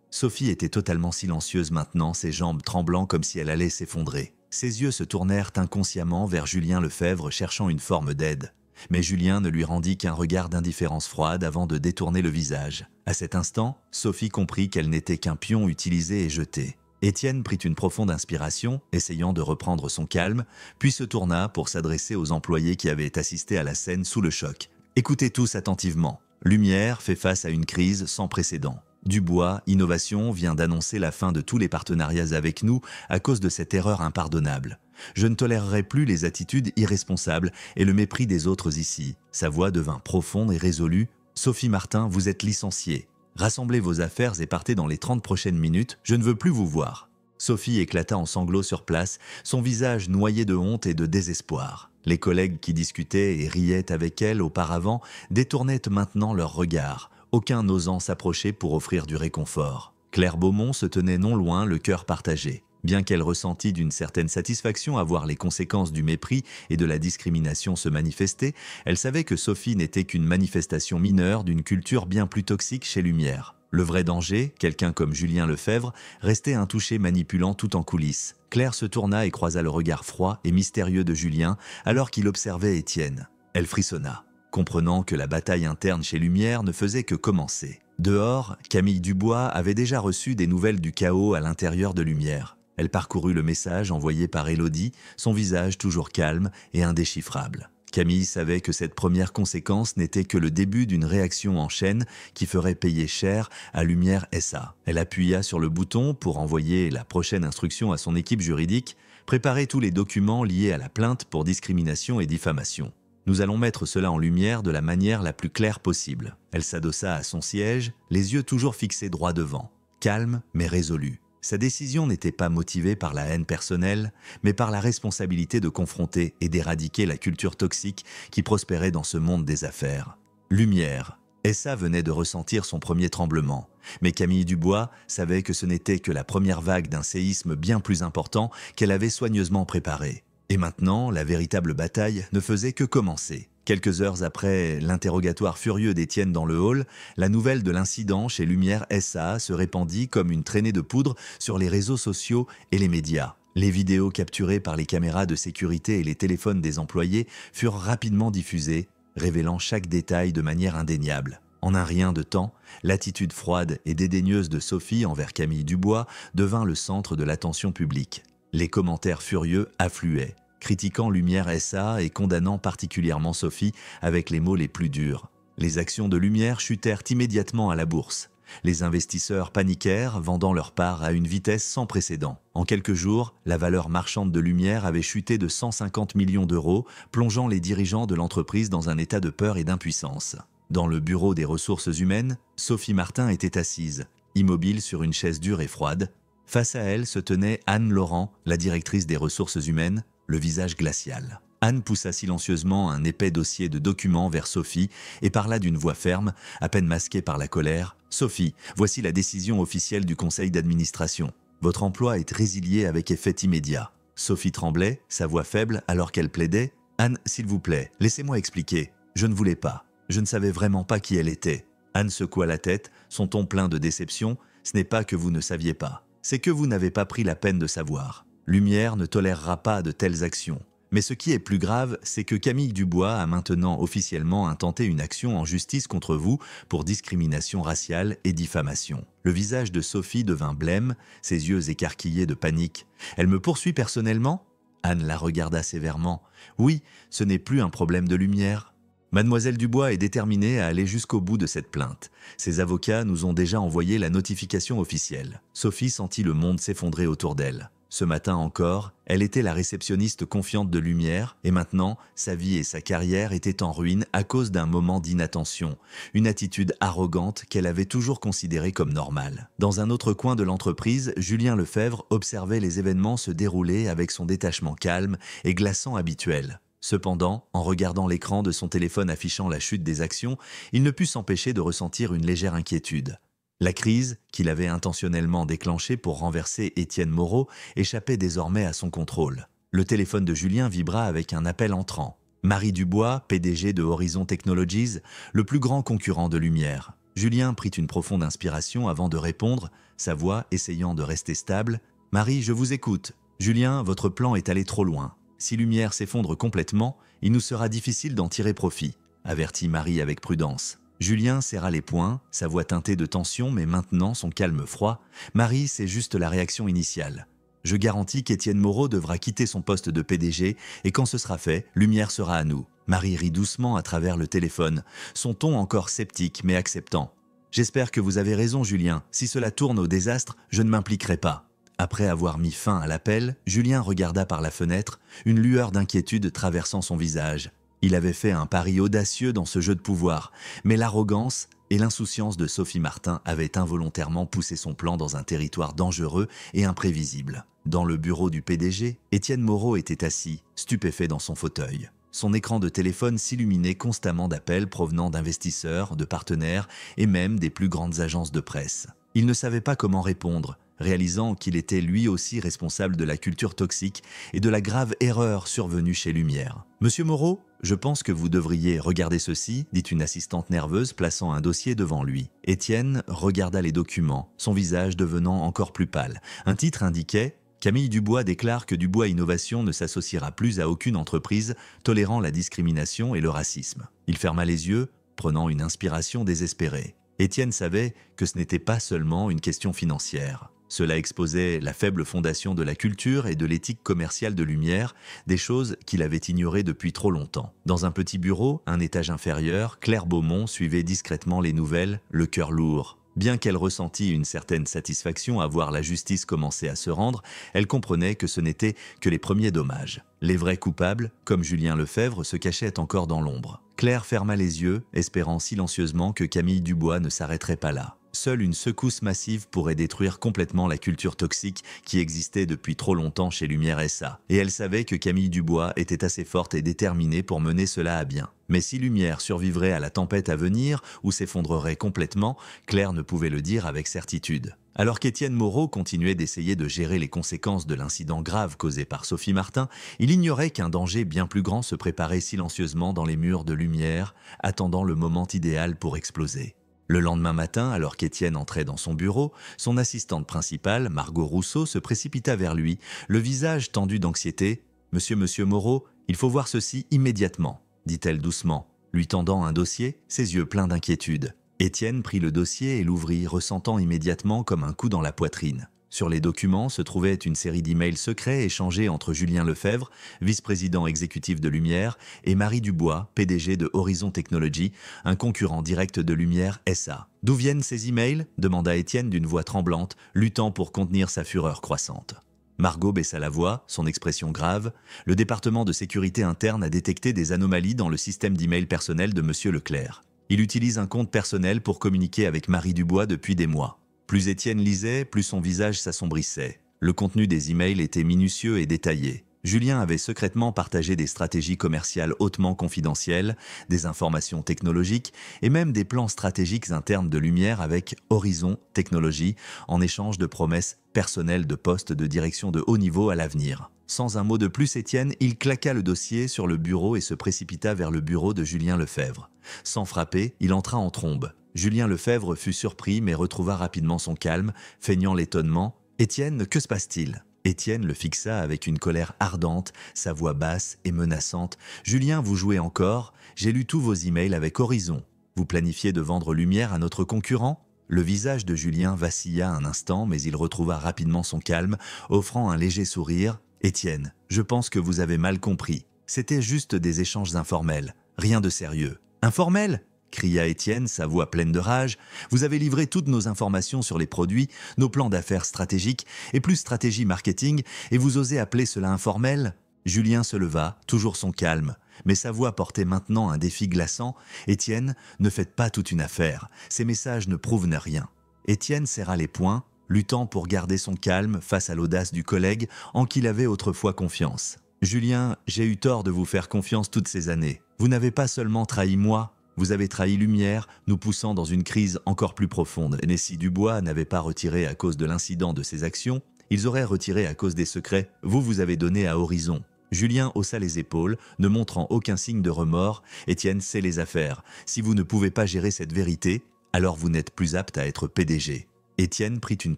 Sophie était totalement silencieuse maintenant, ses jambes tremblant comme si elle allait s'effondrer. Ses yeux se tournèrent inconsciemment vers Julien Lefebvre cherchant une forme d'aide. Mais Julien ne lui rendit qu'un regard d'indifférence froide avant de détourner le visage. À cet instant, Sophie comprit qu'elle n'était qu'un pion utilisé et jeté. Étienne prit une profonde inspiration, essayant de reprendre son calme, puis se tourna pour s'adresser aux employés qui avaient assisté à la scène sous le choc. « Écoutez tous attentivement. Lumière fait face à une crise sans précédent. Dubois Innovation vient d'annoncer la fin de tous les partenariats avec nous à cause de cette erreur impardonnable. Je ne tolérerai plus les attitudes irresponsables et le mépris des autres ici. » Sa voix devint profonde et résolue. « Sophie Martin, vous êtes licenciée. Rassemblez vos affaires et partez dans les 30 prochaines minutes, je ne veux plus vous voir. » Sophie éclata en sanglots sur place, son visage noyé de honte et de désespoir. Les collègues qui discutaient et riaient avec elle auparavant détournaient maintenant leurs regards, aucun n'osant s'approcher pour offrir du réconfort. Claire Beaumont se tenait non loin, le cœur partagé. Bien qu'elle ressentît d'une certaine satisfaction à voir les conséquences du mépris et de la discrimination se manifester, elle savait que Sophie n'était qu'une manifestation mineure d'une culture bien plus toxique chez Lumière. Le vrai danger, quelqu'un comme Julien Lefebvre, restait intouché manipulant tout en coulisses. Claire se tourna et croisa le regard froid et mystérieux de Julien alors qu'il observait Étienne. Elle frissonna, comprenant que la bataille interne chez Lumière ne faisait que commencer. Dehors, Camille Dubois avait déjà reçu des nouvelles du chaos à l'intérieur de Lumière. Elle parcourut le message envoyé par Élodie, son visage toujours calme et indéchiffrable. Camille savait que cette première conséquence n'était que le début d'une réaction en chaîne qui ferait payer cher à Lumière SA. Elle appuya sur le bouton pour envoyer la prochaine instruction à son équipe juridique, préparer tous les documents liés à la plainte pour discrimination et diffamation. Nous allons mettre cela en lumière de la manière la plus claire possible. Elle s'adossa à son siège, les yeux toujours fixés droit devant, calme mais résolue. Sa décision n'était pas motivée par la haine personnelle, mais par la responsabilité de confronter et d'éradiquer la culture toxique qui prospérait dans ce monde des affaires. Lumière. SA venait de ressentir son premier tremblement, mais Camille Dubois savait que ce n'était que la première vague d'un séisme bien plus important qu'elle avait soigneusement préparé. Et maintenant, la véritable bataille ne faisait que commencer. Quelques heures après l'interrogatoire furieux d'Étienne dans le hall, la nouvelle de l'incident chez Lumière SA se répandit comme une traînée de poudre sur les réseaux sociaux et les médias. Les vidéos capturées par les caméras de sécurité et les téléphones des employés furent rapidement diffusées, révélant chaque détail de manière indéniable. En un rien de temps, l'attitude froide et dédaigneuse de Sophie envers Camille Dubois devint le centre de l'attention publique. Les commentaires furieux affluaient, critiquant Lumière SA et condamnant particulièrement Sophie avec les mots les plus durs. Les actions de Lumière chutèrent immédiatement à la bourse. Les investisseurs paniquèrent, vendant leur part à une vitesse sans précédent. En quelques jours, la valeur marchande de Lumière avait chuté de 150 millions d'euros, plongeant les dirigeants de l'entreprise dans un état de peur et d'impuissance. Dans le bureau des ressources humaines, Sophie Martin était assise, immobile sur une chaise dure et froide. Face à elle se tenait Anne Laurent, la directrice des ressources humaines, le visage glacial. Anne poussa silencieusement un épais dossier de documents vers Sophie et parla d'une voix ferme, à peine masquée par la colère. « Sophie, voici la décision officielle du conseil d'administration. Votre emploi est résilié avec effet immédiat. » Sophie tremblait, sa voix faible, alors qu'elle plaidait. « Anne, s'il vous plaît, laissez-moi expliquer. Je ne voulais pas. Je ne savais vraiment pas qui elle était. » Anne secoua la tête, son ton plein de déception. « Ce n'est pas que vous ne saviez pas. C'est que vous n'avez pas pris la peine de savoir. Lumière ne tolérera pas de telles actions. Mais ce qui est plus grave, c'est que Camille Dubois a maintenant officiellement intenté une action en justice contre vous pour discrimination raciale et diffamation. » Le visage de Sophie devint blême, ses yeux écarquillés de panique. « Elle me poursuit personnellement ?» Anne la regarda sévèrement. « Oui, ce n'est plus un problème de Lumière. Mademoiselle Dubois est déterminée à aller jusqu'au bout de cette plainte. Ses avocats nous ont déjà envoyé la notification officielle. » Sophie sentit le monde s'effondrer autour d'elle. Ce matin encore, elle était la réceptionniste confiante de Lumière et maintenant, sa vie et sa carrière étaient en ruine à cause d'un moment d'inattention, une attitude arrogante qu'elle avait toujours considérée comme normale. Dans un autre coin de l'entreprise, Julien Lefebvre observait les événements se dérouler avec son détachement calme et glaçant habituel. Cependant, en regardant l'écran de son téléphone affichant la chute des actions, il ne put s'empêcher de ressentir une légère inquiétude. La crise, qu'il avait intentionnellement déclenchée pour renverser Étienne Moreau, échappait désormais à son contrôle. Le téléphone de Julien vibra avec un appel entrant. Marie Dubois, PDG de Horizon Technologies, le plus grand concurrent de Lumière. Julien prit une profonde inspiration avant de répondre, sa voix essayant de rester stable. « Marie, je vous écoute. Julien, votre plan est allé trop loin. Si Lumière s'effondre complètement, il nous sera difficile d'en tirer profit, » avertit Marie avec prudence. Julien serra les poings, sa voix teintée de tension, mais maintenant son calme froid. « Marie, c'est juste la réaction initiale. Je garantis qu'Étienne Moreau devra quitter son poste de PDG et quand ce sera fait, Lumière sera à nous. » Marie rit doucement à travers le téléphone, son ton encore sceptique mais acceptant. « J'espère que vous avez raison, Julien. Si cela tourne au désastre, je ne m'impliquerai pas. » Après avoir mis fin à l'appel, Julien regarda par la fenêtre, une lueur d'inquiétude traversant son visage. Il avait fait un pari audacieux dans ce jeu de pouvoir, mais l'arrogance et l'insouciance de Sophie Martin avaient involontairement poussé son plan dans un territoire dangereux et imprévisible. Dans le bureau du PDG, Étienne Moreau était assis, stupéfait dans son fauteuil. Son écran de téléphone s'illuminait constamment d'appels provenant d'investisseurs, de partenaires et même des plus grandes agences de presse. Il ne savait pas comment répondre, réalisant qu'il était lui aussi responsable de la culture toxique et de la grave erreur survenue chez Lumière. « Monsieur Moreau, je pense que vous devriez regarder ceci », dit une assistante nerveuse plaçant un dossier devant lui. Étienne regarda les documents, son visage devenant encore plus pâle. Un titre indiquait « Camille Dubois déclare que Dubois Innovation ne s'associera plus à aucune entreprise tolérant la discrimination et le racisme. » Il ferma les yeux, prenant une inspiration désespérée. Étienne savait que ce n'était pas seulement une question financière. Cela exposait la faible fondation de la culture et de l'éthique commerciale de Lumière, des choses qu'il avait ignorées depuis trop longtemps. Dans un petit bureau, un étage inférieur, Claire Beaumont suivait discrètement les nouvelles, le cœur lourd. Bien qu'elle ressentît une certaine satisfaction à voir la justice commencer à se rendre, elle comprenait que ce n'étaient que les premiers dommages. Les vrais coupables, comme Julien Lefebvre, se cachaient encore dans l'ombre. Claire ferma les yeux, espérant silencieusement que Camille Dubois ne s'arrêterait pas là. Seule une secousse massive pourrait détruire complètement la culture toxique qui existait depuis trop longtemps chez Lumière SA. Et elle savait que Camille Dubois était assez forte et déterminée pour mener cela à bien. Mais si Lumière survivrait à la tempête à venir ou s'effondrerait complètement, Claire ne pouvait le dire avec certitude. Alors qu'Étienne Moreau continuait d'essayer de gérer les conséquences de l'incident grave causé par Sophie Martin, il ignorait qu'un danger bien plus grand se préparait silencieusement dans les murs de Lumière, attendant le moment idéal pour exploser. Le lendemain matin, alors qu'Étienne entrait dans son bureau, son assistante principale, Margot Rousseau, se précipita vers lui, le visage tendu d'anxiété. « Monsieur Moreau, il faut voir ceci immédiatement », dit-elle doucement, lui tendant un dossier, ses yeux pleins d'inquiétude. Étienne prit le dossier et l'ouvrit, ressentant immédiatement comme un coup dans la poitrine. Sur les documents se trouvait une série d'emails secrets échangés entre Julien Lefebvre, vice-président exécutif de Lumière, et Marie Dubois, PDG de Horizon Technology, un concurrent direct de Lumière SA. « D'où viennent ces emails ?» demanda Étienne d'une voix tremblante, luttant pour contenir sa fureur croissante. Margot baissa la voix, son expression grave. « Le département de sécurité interne a détecté des anomalies dans le système d'email personnel de Monsieur Leclerc. Il utilise un compte personnel pour communiquer avec Marie Dubois depuis des mois. » Plus Étienne lisait, plus son visage s'assombrissait. Le contenu des emails était minutieux et détaillé. Julien avait secrètement partagé des stratégies commerciales hautement confidentielles, des informations technologiques et même des plans stratégiques internes de Lumière avec Horizon Technology en échange de promesses personnelles de postes de direction de haut niveau à l'avenir. Sans un mot de plus, Étienne, il claqua le dossier sur le bureau et se précipita vers le bureau de Julien Lefebvre. Sans frapper, il entra en trombe. Julien Lefebvre fut surpris mais retrouva rapidement son calme, feignant l'étonnement. « Étienne, que se passe-t-il » Étienne le fixa avec une colère ardente, sa voix basse et menaçante. « Julien, vous jouez encore. J'ai lu tous vos emails avec Horizon. Vous planifiez de vendre Lumière à notre concurrent ?» Le visage de Julien vacilla un instant, mais il retrouva rapidement son calme, offrant un léger sourire. « Étienne, je pense que vous avez mal compris. C'était juste des échanges informels. Rien de sérieux. »« Informels ?» cria Étienne, sa voix pleine de rage. « Vous avez livré toutes nos informations sur les produits, nos plans d'affaires stratégiques et plus stratégie marketing, et vous osez appeler cela informel ?» Julien se leva, toujours son calme, mais sa voix portait maintenant un défi glaçant. « Étienne, ne faites pas toute une affaire. Ces messages ne prouvent rien. » Étienne serra les poings, luttant pour garder son calme face à l'audace du collègue en qui il avait autrefois confiance. « Julien, j'ai eu tort de vous faire confiance toutes ces années. Vous n'avez pas seulement trahi moi, vous avez trahi Lumière, nous poussant dans une crise encore plus profonde. Et si Dubois n'avait pas retiré à cause de l'incident de ses actions, ils auraient retiré à cause des secrets. Vous avez donné à Horizon. » Julien haussa les épaules, ne montrant aucun signe de remords. « Étienne, c'est les affaires. Si vous ne pouvez pas gérer cette vérité, alors vous n'êtes plus apte à être PDG. » Étienne prit une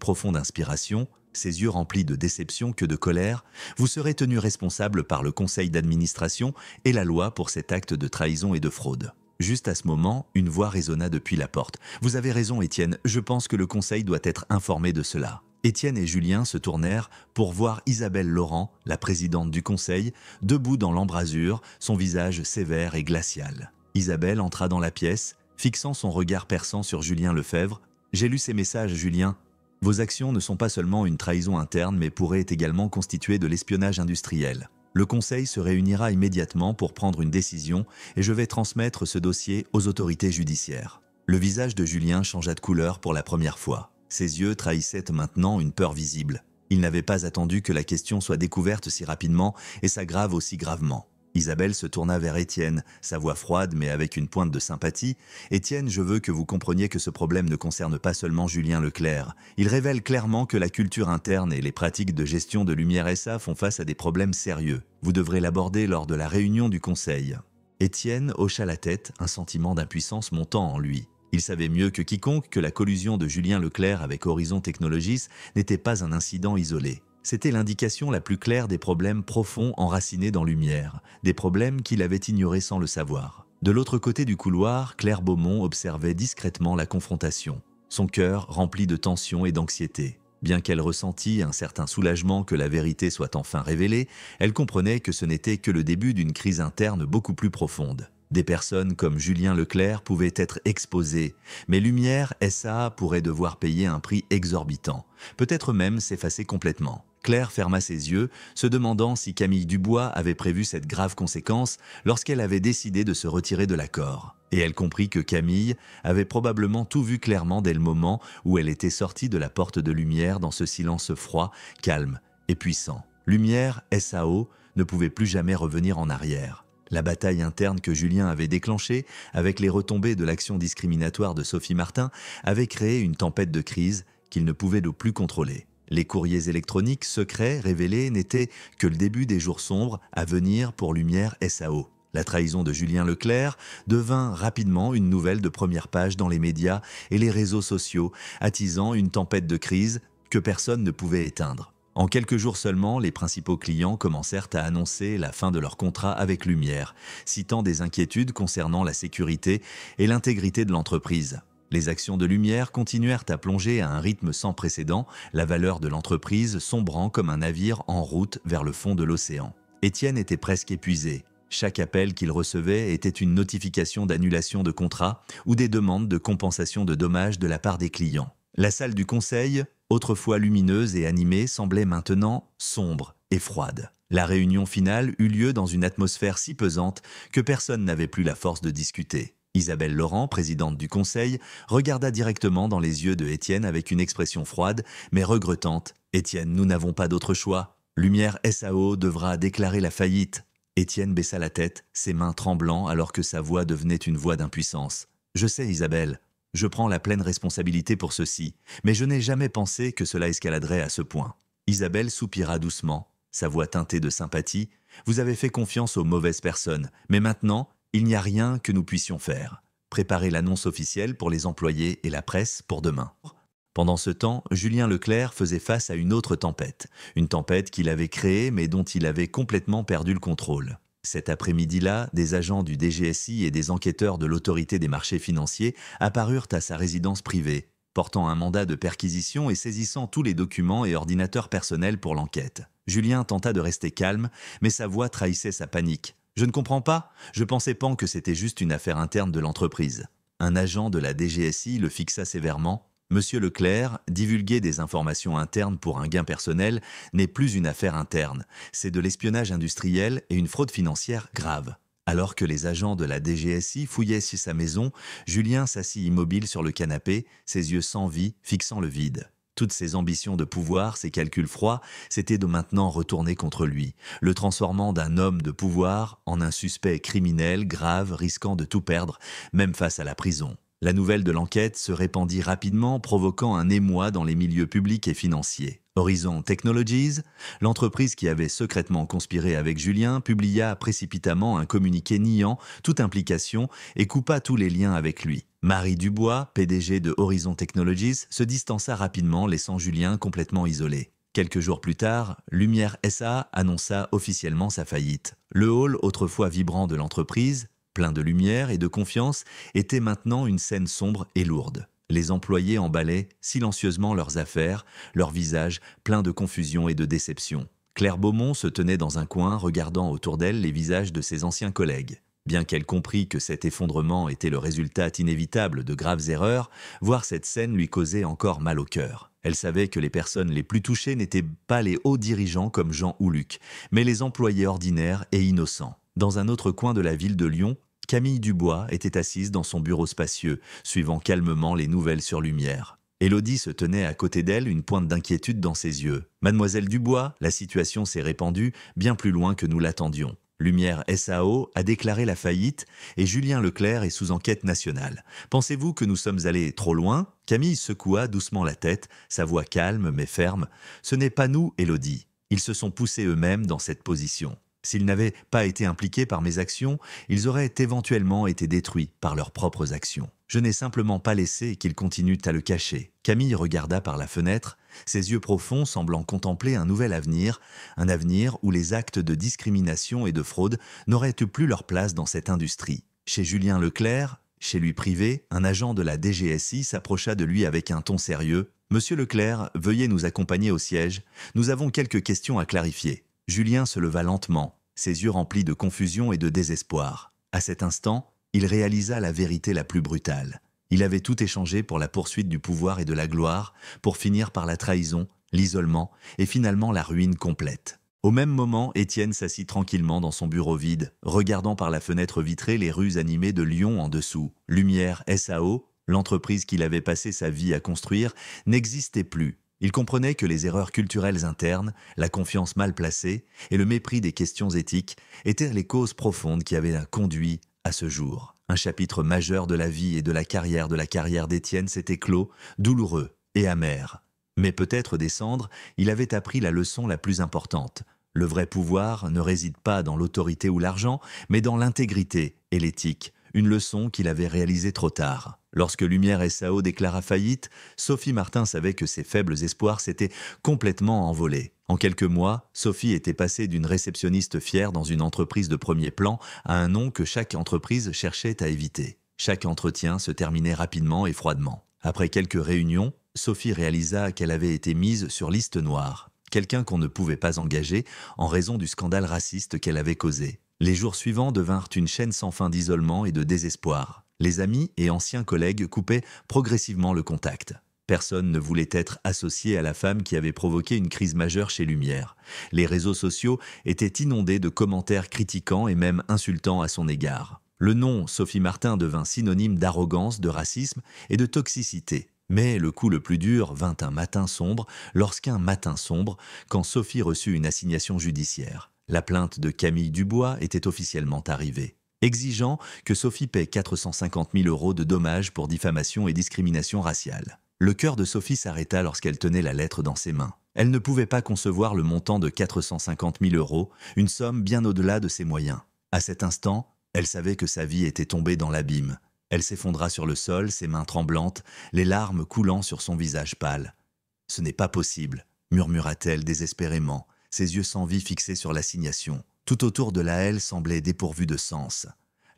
profonde inspiration, ses yeux remplis de déception que de colère. « Vous serez tenu responsable par le conseil d'administration et la loi pour cet acte de trahison et de fraude. » Juste à ce moment, une voix résonna depuis la porte. « Vous avez raison, Étienne, je pense que le conseil doit être informé de cela. » Étienne et Julien se tournèrent pour voir Isabelle Laurent, la présidente du conseil, debout dans l'embrasure, son visage sévère et glacial. Isabelle entra dans la pièce, fixant son regard perçant sur Julien Lefebvre. « J'ai lu ces messages, Julien. Vos actions ne sont pas seulement une trahison interne, mais pourraient également constituer de l'espionnage industriel. Le conseil se réunira immédiatement pour prendre une décision et je vais transmettre ce dossier aux autorités judiciaires. » Le visage de Julien changea de couleur pour la première fois. Ses yeux trahissaient maintenant une peur visible. Il n'avait pas attendu que la question soit découverte si rapidement et s'aggrave aussi gravement. Isabelle se tourna vers Étienne, sa voix froide mais avec une pointe de sympathie. « Étienne, je veux que vous compreniez que ce problème ne concerne pas seulement Julien Leclerc. Il révèle clairement que la culture interne et les pratiques de gestion de Lumière SA font face à des problèmes sérieux. Vous devrez l'aborder lors de la réunion du conseil. » Étienne hocha la tête, un sentiment d'impuissance montant en lui. Il savait mieux que quiconque que la collusion de Julien Leclerc avec Horizon Technologies n'était pas un incident isolé. C'était l'indication la plus claire des problèmes profonds enracinés dans Lumière, des problèmes qu'il avait ignorés sans le savoir. De l'autre côté du couloir, Claire Beaumont observait discrètement la confrontation, son cœur rempli de tension et d'anxiété. Bien qu'elle ressentît un certain soulagement que la vérité soit enfin révélée, elle comprenait que ce n'était que le début d'une crise interne beaucoup plus profonde. Des personnes comme Julien Leclerc pouvaient être exposées, mais Lumière SA pourrait devoir payer un prix exorbitant, peut-être même s'effacer complètement. Claire ferma ses yeux, se demandant si Camille Dubois avait prévu cette grave conséquence lorsqu'elle avait décidé de se retirer de l'accord. Et elle comprit que Camille avait probablement tout vu clairement dès le moment où elle était sortie de la porte de Lumière dans ce silence froid, calme et puissant. Lumière, SAO, ne pouvait plus jamais revenir en arrière. La bataille interne que Julien avait déclenchée, avec les retombées de l'action discriminatoire de Sophie Martin, avait créé une tempête de crise qu'il ne pouvait plus contrôler. Les courriers électroniques secrets révélés n'étaient que le début des jours sombres à venir pour Lumière SAO. La trahison de Julien Leclerc devint rapidement une nouvelle de première page dans les médias et les réseaux sociaux, attisant une tempête de crise que personne ne pouvait éteindre. En quelques jours seulement, les principaux clients commencèrent à annoncer la fin de leur contrat avec Lumière, citant des inquiétudes concernant la sécurité et l'intégrité de l'entreprise. Les actions de Lumière continuèrent à plonger à un rythme sans précédent, la valeur de l'entreprise sombrant comme un navire en route vers le fond de l'océan. Étienne était presque épuisé. Chaque appel qu'il recevait était une notification d'annulation de contrat ou des demandes de compensation de dommages de la part des clients. La salle du conseil, autrefois lumineuse et animée, semblait maintenant sombre et froide. La réunion finale eut lieu dans une atmosphère si pesante que personne n'avait plus la force de discuter. Isabelle Laurent, présidente du conseil, regarda directement dans les yeux de Étienne avec une expression froide, mais regrettante. « Étienne, nous n'avons pas d'autre choix. Lumière SAO devra déclarer la faillite. » Étienne baissa la tête, ses mains tremblant alors que sa voix devenait une voix d'impuissance. « Je sais, Isabelle, je prends la pleine responsabilité pour ceci, mais je n'ai jamais pensé que cela escaladerait à ce point. » Isabelle soupira doucement, sa voix teintée de sympathie. « Vous avez fait confiance aux mauvaises personnes, mais maintenant, il n'y a rien que nous puissions faire. Préparez l'annonce officielle pour les employés et la presse pour demain. » Pendant ce temps, Julien Leclerc faisait face à une autre tempête. Une tempête qu'il avait créée mais dont il avait complètement perdu le contrôle. Cet après-midi-là, des agents du DGSI et des enquêteurs de l'autorité des marchés financiers apparurent à sa résidence privée, portant un mandat de perquisition et saisissant tous les documents et ordinateurs personnels pour l'enquête. Julien tenta de rester calme, mais sa voix trahissait sa panique. « Je ne comprends pas, je pensais pas que c'était juste une affaire interne de l'entreprise. » Un agent de la DGSI le fixa sévèrement. « Monsieur Leclerc, divulguer des informations internes pour un gain personnel n'est plus une affaire interne. C'est de l'espionnage industriel et une fraude financière grave. » Alors que les agents de la DGSI fouillaient sur sa maison, Julien s'assit immobile sur le canapé, ses yeux sans vie, fixant le vide. Toutes ses ambitions de pouvoir, ses calculs froids, s'étaient de maintenant retournés contre lui, le transformant d'un homme de pouvoir en un suspect criminel grave, risquant de tout perdre, même face à la prison. La nouvelle de l'enquête se répandit rapidement, provoquant un émoi dans les milieux publics et financiers. Horizon Technologies, l'entreprise qui avait secrètement conspiré avec Julien, publia précipitamment un communiqué niant toute implication et coupa tous les liens avec lui. Marie Dubois, PDG de Horizon Technologies, se distança rapidement, laissant Julien complètement isolé. Quelques jours plus tard, Lumière SA annonça officiellement sa faillite. Le hall, autrefois vibrant de l'entreprise, plein de lumière et de confiance, était maintenant une scène sombre et lourde. Les employés emballaient silencieusement leurs affaires, leurs visages pleins de confusion et de déception. Claire Beaumont se tenait dans un coin, regardant autour d'elle les visages de ses anciens collègues. Bien qu'elle comprît que cet effondrement était le résultat inévitable de graves erreurs, voir cette scène lui causait encore mal au cœur. Elle savait que les personnes les plus touchées n'étaient pas les hauts dirigeants comme Jean ou Luc, mais les employés ordinaires et innocents. Dans un autre coin de la ville de Lyon, Camille Dubois était assise dans son bureau spacieux, suivant calmement les nouvelles sur Lumière. Élodie se tenait à côté d'elle, une pointe d'inquiétude dans ses yeux. « Mademoiselle Dubois, la situation s'est répandue bien plus loin que nous l'attendions. Lumière SAO a déclaré la faillite et Julien Leclerc est sous enquête nationale. Pensez-vous que nous sommes allés trop loin ?» Camille secoua doucement la tête, sa voix calme mais ferme. « Ce n'est pas nous, Élodie. Ils se sont poussés eux-mêmes dans cette position. S'ils n'avaient pas été impliqués par mes actions, ils auraient éventuellement été détruits par leurs propres actions. Je n'ai simplement pas laissé qu'ils continuent à le cacher. » Camille regarda par la fenêtre, ses yeux profonds semblant contempler un nouvel avenir, un avenir où les actes de discrimination et de fraude n'auraient eu plus leur place dans cette industrie. Chez Julien Leclerc, chez lui privé, un agent de la DGSI s'approcha de lui avec un ton sérieux. « Monsieur Leclerc, veuillez nous accompagner au siège. Nous avons quelques questions à clarifier. » Julien se leva lentement, ses yeux remplis de confusion et de désespoir. À cet instant, il réalisa la vérité la plus brutale. Il avait tout échangé pour la poursuite du pouvoir et de la gloire, pour finir par la trahison l'isolement et finalement la ruine complète. Au même moment, Étienne s'assit tranquillement dans son bureau vide, regardant par la fenêtre vitrée les rues animées de Lyon en dessous. Lumière SAO, l'entreprise qu'il avait passé sa vie à construire, n'existait plus. Il comprenait que les erreurs culturelles internes, la confiance mal placée et le mépris des questions éthiques étaient les causes profondes qui avaient conduit à ce jour. Un chapitre majeur de la vie et de la carrière d'Étienne s'était clos, douloureux et amer. Mais peut-être des cendres, il avait appris la leçon la plus importante. Le vrai pouvoir ne réside pas dans l'autorité ou l'argent, mais dans l'intégrité et l'éthique. Une leçon qu'il avait réalisée trop tard. Lorsque Lumière SAO déclara faillite, Sophie Martin savait que ses faibles espoirs s'étaient complètement envolés. En quelques mois, Sophie était passée d'une réceptionniste fière dans une entreprise de premier plan à un nom que chaque entreprise cherchait à éviter. Chaque entretien se terminait rapidement et froidement. Après quelques réunions, Sophie réalisa qu'elle avait été mise sur liste noire, quelqu'un qu'on ne pouvait pas engager en raison du scandale raciste qu'elle avait causé. Les jours suivants devinrent une chaîne sans fin d'isolement et de désespoir. Les amis et anciens collègues coupaient progressivement le contact. Personne ne voulait être associé à la femme qui avait provoqué une crise majeure chez Lumière. Les réseaux sociaux étaient inondés de commentaires critiquants et même insultants à son égard. Le nom Sophie Martin devint synonyme d'arrogance, de racisme et de toxicité. Mais le coup le plus dur vint un matin sombre, quand Sophie reçut une assignation judiciaire. La plainte de Camille Dubois était officiellement arrivée, exigeant que Sophie paie 450 000 € de dommages pour diffamation et discrimination raciale. Le cœur de Sophie s'arrêta lorsqu'elle tenait la lettre dans ses mains. Elle ne pouvait pas concevoir le montant de 450 000 €, une somme bien au-delà de ses moyens. À cet instant, elle savait que sa vie était tombée dans l'abîme. Elle s'effondra sur le sol, ses mains tremblantes, les larmes coulant sur son visage pâle. « Ce n'est pas possible », murmura-t-elle désespérément, ses yeux sans vie fixés sur l'assignation. Tout autour de la elle semblait dépourvu de sens.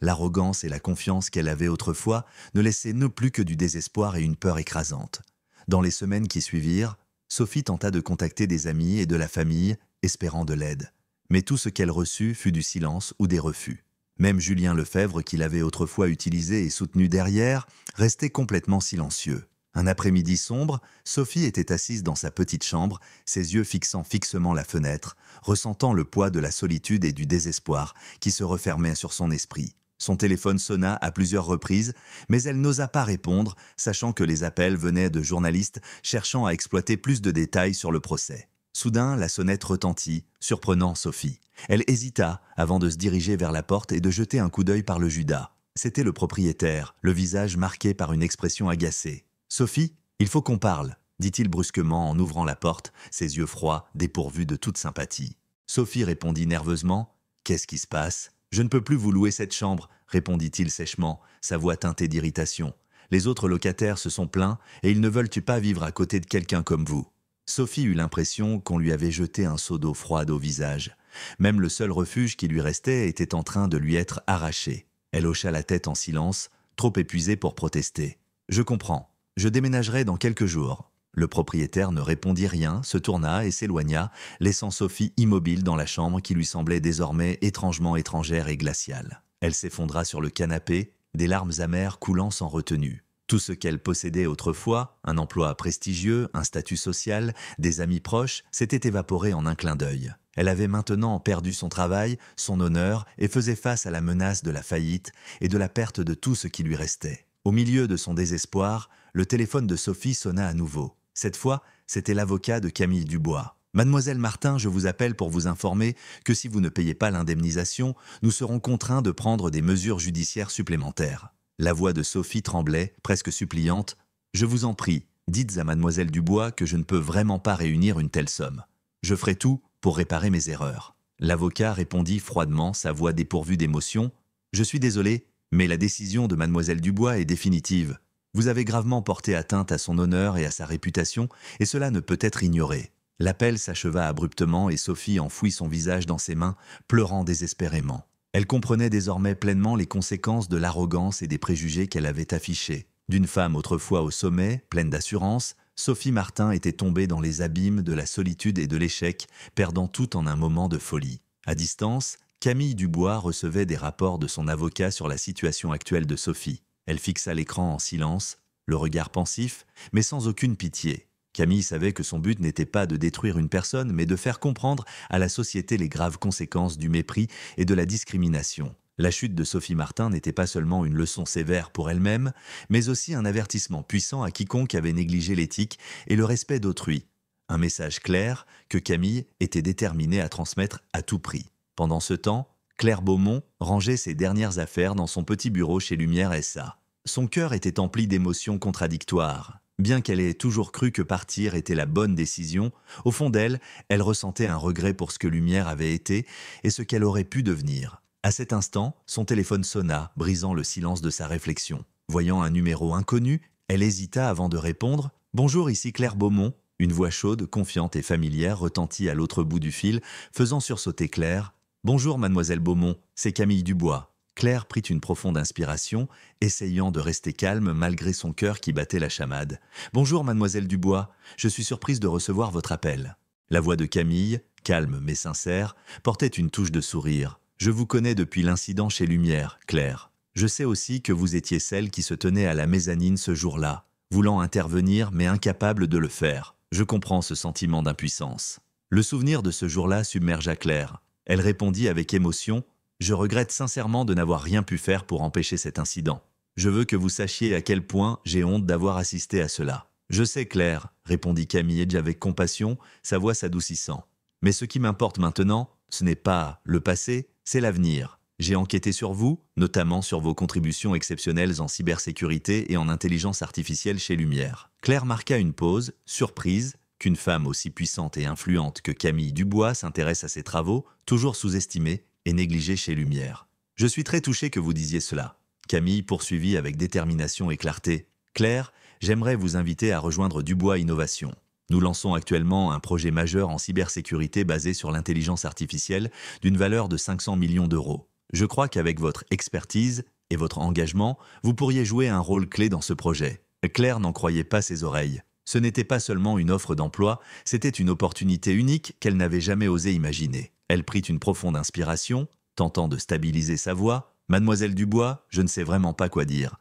L'arrogance et la confiance qu'elle avait autrefois ne laissaient plus que du désespoir et une peur écrasante. Dans les semaines qui suivirent, Sophie tenta de contacter des amis et de la famille, espérant de l'aide. Mais tout ce qu'elle reçut fut du silence ou des refus. Même Julien Lefebvre, qui l'avait autrefois utilisé et soutenu derrière, restait complètement silencieux. Un après-midi sombre, Sophie était assise dans sa petite chambre, ses yeux fixant fixement la fenêtre, ressentant le poids de la solitude et du désespoir qui se refermaient sur son esprit. Son téléphone sonna à plusieurs reprises, mais elle n'osa pas répondre, sachant que les appels venaient de journalistes cherchant à exploiter plus de détails sur le procès. Soudain, la sonnette retentit, surprenant Sophie. Elle hésita avant de se diriger vers la porte et de jeter un coup d'œil par le judas. C'était le propriétaire, le visage marqué par une expression agacée. « Sophie, il faut qu'on parle », dit-il brusquement en ouvrant la porte, ses yeux froids, dépourvus de toute sympathie. Sophie répondit nerveusement « Qu'est-ce qui se passe ? Je ne peux plus vous louer cette chambre », répondit-il sèchement, sa voix teintée d'irritation. « Les autres locataires se sont plaints et ils ne veulent pas vivre à côté de quelqu'un comme vous. » Sophie eut l'impression qu'on lui avait jeté un seau d'eau froide au visage. Même le seul refuge qui lui restait était en train de lui être arraché. Elle hocha la tête en silence, trop épuisée pour protester. « Je comprends. Je déménagerai dans quelques jours. » Le propriétaire ne répondit rien, se tourna et s'éloigna, laissant Sophie immobile dans la chambre qui lui semblait désormais étrangement étrangère et glaciale. Elle s'effondra sur le canapé, des larmes amères coulant sans retenue. Tout ce qu'elle possédait autrefois, un emploi prestigieux, un statut social, des amis proches, s'était évaporé en un clin d'œil. Elle avait maintenant perdu son travail, son honneur et faisait face à la menace de la faillite et de la perte de tout ce qui lui restait. Au milieu de son désespoir, le téléphone de Sophie sonna à nouveau. Cette fois, c'était l'avocat de Camille Dubois. « Mademoiselle Martin, je vous appelle pour vous informer que si vous ne payez pas l'indemnisation, nous serons contraints de prendre des mesures judiciaires supplémentaires. » La voix de Sophie tremblait, presque suppliante. « Je vous en prie, dites à mademoiselle Dubois que je ne peux vraiment pas réunir une telle somme. Je ferai tout pour réparer mes erreurs. » L'avocat répondit froidement, sa voix dépourvue d'émotion. « Je suis désolé, mais la décision de mademoiselle Dubois est définitive. Vous avez gravement porté atteinte à son honneur et à sa réputation, et cela ne peut être ignoré. » L'appel s'acheva abruptement et Sophie enfouit son visage dans ses mains, pleurant désespérément. Elle comprenait désormais pleinement les conséquences de l'arrogance et des préjugés qu'elle avait affichés. D'une femme autrefois au sommet, pleine d'assurance, Sophie Martin était tombée dans les abîmes de la solitude et de l'échec, perdant tout en un moment de folie. À distance, Camille Dubois recevait des rapports de son avocat sur la situation actuelle de Sophie. Elle fixa l'écran en silence, le regard pensif, mais sans aucune pitié. Camille savait que son but n'était pas de détruire une personne, mais de faire comprendre à la société les graves conséquences du mépris et de la discrimination. La chute de Sophie Martin n'était pas seulement une leçon sévère pour elle-même, mais aussi un avertissement puissant à quiconque avait négligé l'éthique et le respect d'autrui. Un message clair que Camille était déterminée à transmettre à tout prix. Pendant ce temps, Claire Beaumont rangeait ses dernières affaires dans son petit bureau chez Lumière SA. Son cœur était empli d'émotions contradictoires. Bien qu'elle ait toujours cru que partir était la bonne décision, au fond d'elle, elle ressentait un regret pour ce que Lumière avait été et ce qu'elle aurait pu devenir. À cet instant, son téléphone sonna, brisant le silence de sa réflexion. Voyant un numéro inconnu, elle hésita avant de répondre « Bonjour, ici Claire Beaumont ». Une voix chaude, confiante et familière retentit à l'autre bout du fil, faisant sursauter Claire. « Bonjour, mademoiselle Beaumont, c'est Camille Dubois ». Claire prit une profonde inspiration, essayant de rester calme malgré son cœur qui battait la chamade. « Bonjour, mademoiselle Dubois, je suis surprise de recevoir votre appel. » La voix de Camille, calme mais sincère, portait une touche de sourire. « Je vous connais depuis l'incident chez Lumière, Claire. Je sais aussi que vous étiez celle qui se tenait à la mezzanine ce jour-là, voulant intervenir mais incapable de le faire. Je comprends ce sentiment d'impuissance. » Le souvenir de ce jour-là submergea Claire. Elle répondit avec émotion « Je regrette sincèrement de n'avoir rien pu faire pour empêcher cet incident. Je veux que vous sachiez à quel point j'ai honte d'avoir assisté à cela. » « Je sais, Claire, » répondit Camille avec compassion, sa voix s'adoucissant. « Mais ce qui m'importe maintenant, ce n'est pas le passé, c'est l'avenir. J'ai enquêté sur vous, notamment sur vos contributions exceptionnelles en cybersécurité et en intelligence artificielle chez Lumière. » Claire marqua une pause, surprise, qu'une femme aussi puissante et influente que Camille Dubois s'intéresse à ses travaux, toujours sous-estimés et négligés chez Lumière. « Je suis très touché que vous disiez cela. » Camille poursuivit avec détermination et clarté. « Claire, j'aimerais vous inviter à rejoindre Dubois Innovation. Nous lançons actuellement un projet majeur en cybersécurité basé sur l'intelligence artificielle d'une valeur de 500 millions d'euros. Je crois qu'avec votre expertise et votre engagement, vous pourriez jouer un rôle clé dans ce projet. » Claire n'en croyait pas ses oreilles. Ce n'était pas seulement une offre d'emploi, c'était une opportunité unique qu'elle n'avait jamais osé imaginer. Elle prit une profonde inspiration, tentant de stabiliser sa voix. « Mademoiselle Dubois, je ne sais vraiment pas quoi dire.